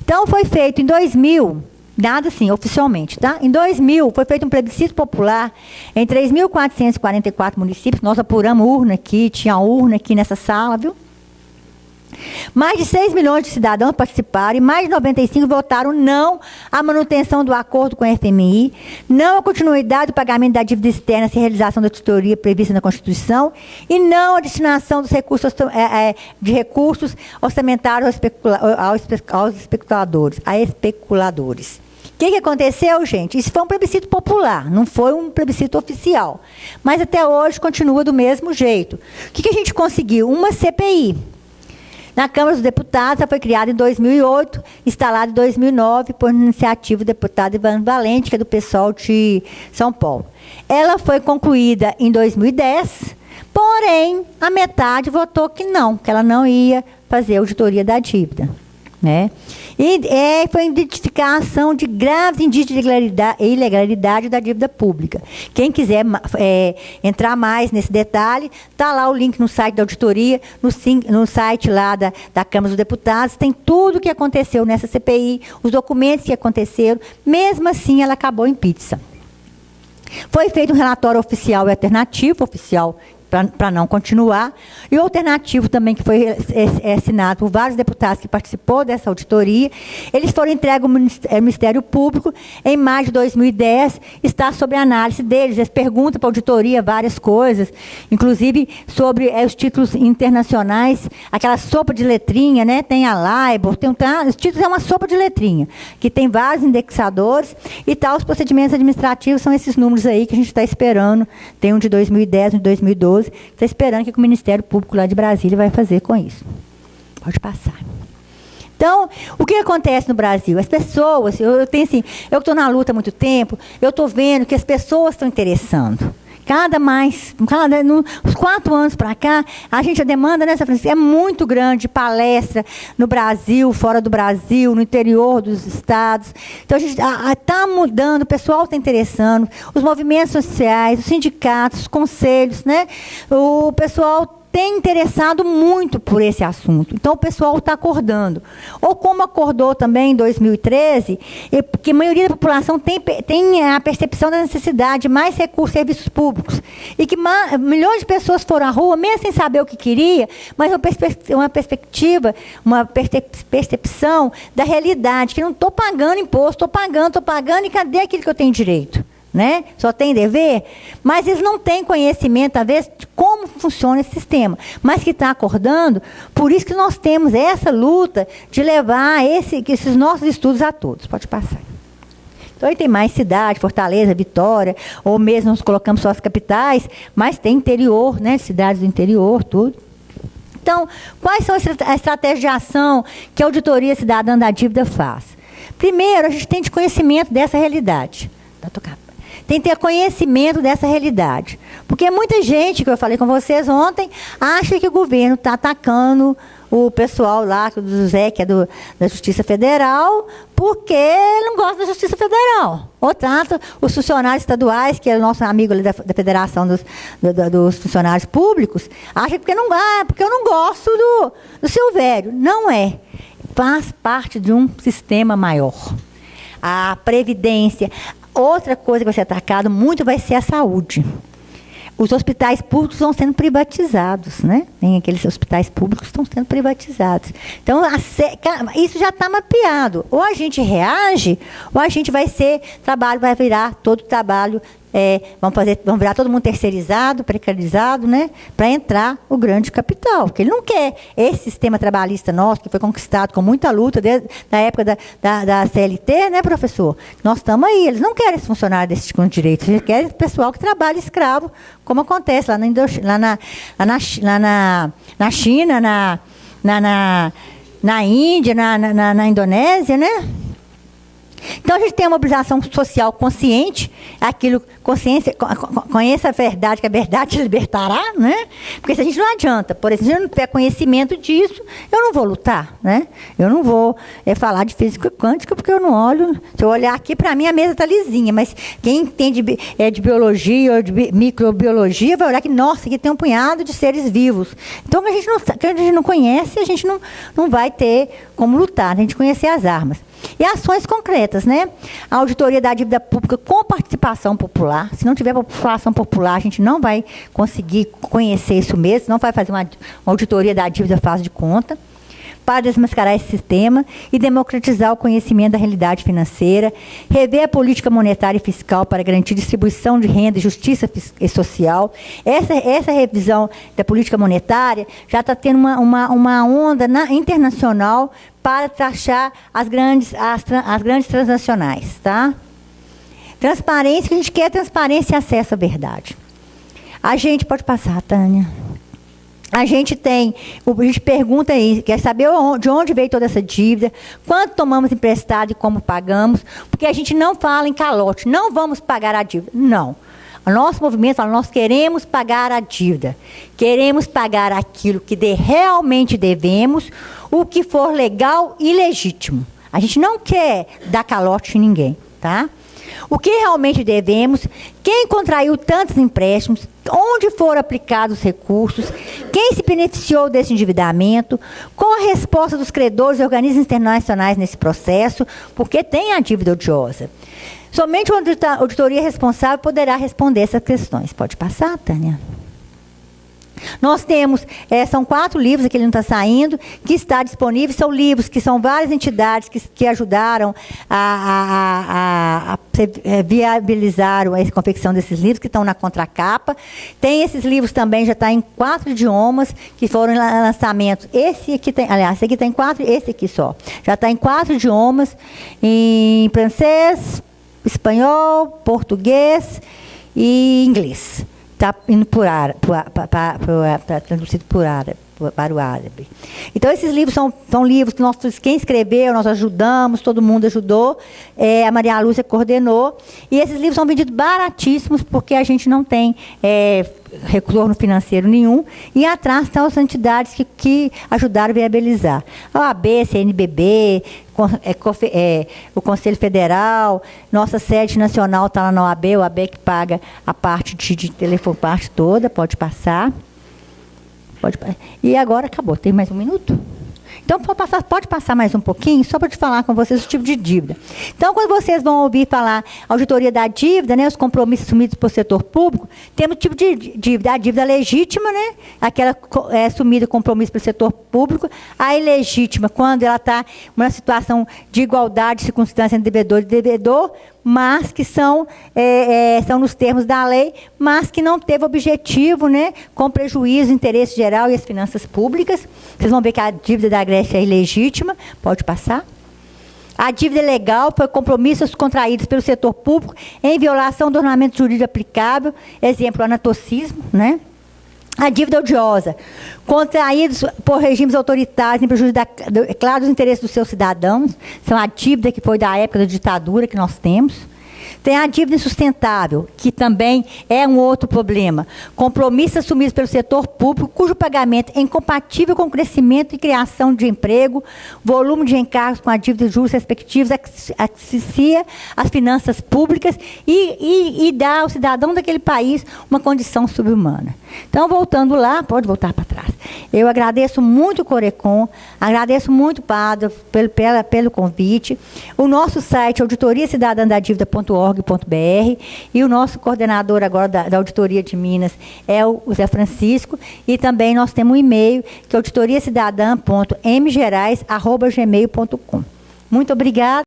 Então, foi feito em 2000... Nada assim, oficialmente, tá? Em 2000, foi feito um plebiscito popular em 3.444 municípios. Nós apuramos urna aqui, tinha urna aqui nessa sala, viu? Mais de 6 milhões de cidadãos participaram e mais de 95 votaram não à manutenção do acordo com a FMI, não à continuidade do pagamento da dívida externa sem realização da auditoria prevista na Constituição e não à destinação dos recursos orçamentários aos especuladores. O que aconteceu, gente? Isso foi um plebiscito popular, não foi um plebiscito oficial. Mas até hoje continua do mesmo jeito. O que a gente conseguiu? Uma CPI. Na Câmara dos Deputados, ela foi criada em 2008, instalada em 2009, por iniciativa do deputado Ivan Valente, que é do PSOL de São Paulo. Ela foi concluída em 2010, porém, a metade votou que ela não ia fazer a auditoria da dívida, né? E foi identificação de graves indícios de ilegalidade da dívida pública. Quem quiser entrar mais nesse detalhe, está lá o link no site da auditoria, no site lá da Câmara dos Deputados, tem tudo o que aconteceu nessa CPI, os documentos que aconteceram, mesmo assim ela acabou em pizza. Foi feito um relatório oficial e alternativo, oficial para não continuar, e o alternativo também, que foi assinado por vários deputados que participou dessa auditoria, eles foram entregues ao Ministério Público em maio de 2010, está sob análise deles, eles perguntam para a auditoria várias coisas, inclusive sobre os títulos internacionais, aquela sopa de letrinha, né? Tem a LIBOR, os títulos é uma sopa de letrinha, que tem vários indexadores, e tal, os procedimentos administrativos são esses números aí que a gente está esperando, tem um de 2010, um de 2012, está esperando que o Ministério Público lá de Brasília vai fazer com isso. Pode passar. Então, o que acontece no Brasil? As pessoas, eu estou na luta há muito tempo, eu estou vendo que as pessoas estão interessando. Uns 4 anos para cá, a demanda nessa Francisca é muito grande, palestra no Brasil, fora do Brasil, no interior dos estados. Então, a gente está mudando, o pessoal está interessando, os movimentos sociais, os sindicatos, os conselhos, né? O pessoal tem interessado muito por esse assunto. Então, o pessoal está acordando. Ou como acordou também em 2013, porque a maioria da população tem a percepção da necessidade de mais recursos e serviços públicos. E que milhões de pessoas foram à rua, mesmo sem saber o que queria, mas uma perspectiva, uma percepção da realidade, que não estou pagando imposto, estou pagando, e cadê aquilo que eu tenho direito? Né? Só tem dever, mas eles não têm conhecimento, às vezes, de como funciona esse sistema, mas que está acordando, por isso que nós temos essa luta de levar esses nossos estudos a todos. Pode passar. Então, aí tem mais cidade, Fortaleza, Vitória, ou mesmo nós colocamos só as capitais, mas tem interior, né? Cidades do interior, tudo. Então, quais são as estratégias de ação que a Auditoria Cidadã da Dívida faz? Primeiro, a gente tem de conhecimento dessa realidade. Tem que ter conhecimento dessa realidade. Porque muita gente, que eu falei com vocês ontem, acha que o governo está atacando o pessoal lá, do Zé, que é da Justiça Federal, porque ele não gosta da Justiça Federal. Ou trata os funcionários estaduais, que é o nosso amigo ali da Federação dos Funcionários Públicos, acha que porque eu não gosto do Silvério. Não é. Faz parte de um sistema maior. A Previdência. Outra coisa que vai ser atacada muito vai ser a saúde. Os hospitais públicos estão sendo privatizados, né? Tem aqueles hospitais públicos que estão sendo privatizados. Então, isso já está mapeado. Ou a gente reage, ou a gente vai virar todo trabalho, vamos virar todo mundo terceirizado, precarizado, né? Para entrar o grande capital. Porque ele não quer esse sistema trabalhista nosso, que foi conquistado com muita luta, desde a época da CLT, né, professor? Nós estamos aí. Eles não querem esse funcionário desse tipo de direitos. Eles querem pessoal que trabalha escravo, como acontece lá na China, na Índia, na Indonésia, né? Então, a gente tem uma mobilização social consciente, conheça a verdade, que a verdade te libertará, né? Porque se a gente não adianta, por exemplo, se a gente não tiver conhecimento disso, eu não vou lutar, né? Eu não vou falar de física quântica, porque eu não olho, se eu olhar aqui, para mim a mesa está lisinha, mas quem entende de biologia ou de microbiologia vai olhar que, nossa, aqui tem um punhado de seres vivos. Então, que a gente não conhece, a gente não vai ter como lutar, a gente conhecer as armas. E ações concretas, né? A auditoria da dívida pública com participação popular. Se não tiver participação popular, a gente não vai conseguir conhecer isso mesmo, não vai fazer uma auditoria da dívida faz de conta, para desmascarar esse sistema e democratizar o conhecimento da realidade financeira, rever a política monetária e fiscal para garantir distribuição de renda e justiça social. Essa revisão da política monetária já está tendo uma onda internacional para taxar as grandes transnacionais. Tá? Transparência, que a gente quer transparência e acesso à verdade. A gente pode passar, Tânia. A gente pergunta aí, quer saber de onde veio toda essa dívida, quanto tomamos emprestado e como pagamos, porque a gente não fala em calote, não vamos pagar a dívida. Não. O nosso movimento fala, nós queremos pagar a dívida, queremos pagar aquilo que realmente devemos, o que for legal e legítimo. A gente não quer dar calote em ninguém, tá? O que realmente devemos, quem contraiu tantos empréstimos, onde foram aplicados os recursos, quem se beneficiou desse endividamento, qual a resposta dos credores e organismos internacionais nesse processo, porque tem a dívida odiosa. Somente a auditoria responsável poderá responder essas questões. Pode passar, Tânia? Nós temos, são 4 livros, aqui ele não está saindo, que está disponível, são livros que são várias entidades que ajudaram a viabilizar a confecção desses livros, que estão na contracapa. Tem esses livros também, já está em 4 idiomas, que foram em lançamento. Esse aqui tem, aliás, esse aqui tem 4, esse aqui só. Já está em 4 idiomas, em francês, espanhol, português e inglês. Está indo traduzido para o árabe. Então, esses livros são livros que quem escreveu, nós ajudamos, todo mundo ajudou, a Maria Lúcia coordenou, e esses livros são vendidos baratíssimos, porque a gente não tem retorno financeiro nenhum, e atrás estão as entidades que ajudaram a viabilizar. A OAB, CNBB, o Conselho Federal, nossa sede nacional está lá na OAB, o OAB que paga a parte de telefone, parte toda, pode passar. E agora acabou. Tem mais um minuto? Então, pode passar mais um pouquinho, só para te falar com vocês o tipo de dívida. Então, quando vocês vão ouvir falar auditoria da dívida, né, os compromissos assumidos pelo setor público, temos o tipo de dívida, a dívida legítima, né, aquela assumida compromisso pelo setor público, a ilegítima, quando ela está numa situação de igualdade de circunstância entre devedor e devedor, mas que são nos termos da lei, mas que não teve objetivo, né, com prejuízo, interesse geral e as finanças públicas. Vocês vão ver que a dívida da Grécia é ilegítima. Pode passar. A dívida legal foi compromissos contraídos pelo setor público em violação do ordenamento jurídico aplicável, exemplo, anatocismo, né? A dívida odiosa, contraídos por regimes autoritários em prejuízo claro dos interesses dos seus cidadãos, são a dívida que foi da época da ditadura que nós temos. Tem a dívida insustentável, que também é um outro problema. Compromissos assumidos pelo setor público, cujo pagamento é incompatível com o crescimento e criação de emprego, volume de encargos com a dívida de juros respectivos, asfixia as finanças públicas e dá ao cidadão daquele país uma condição subhumana. Então, voltando lá, pode voltar para trás. Eu agradeço muito o Corecon, agradeço muito o Padre pelo convite. O nosso site, auditoriacidadandadívida.org.br, e o nosso coordenador agora da Auditoria de Minas é o Zé Francisco, e também nós temos um e-mail, que é auditoriacidadã.mgerais@gmail.com. Muito obrigada.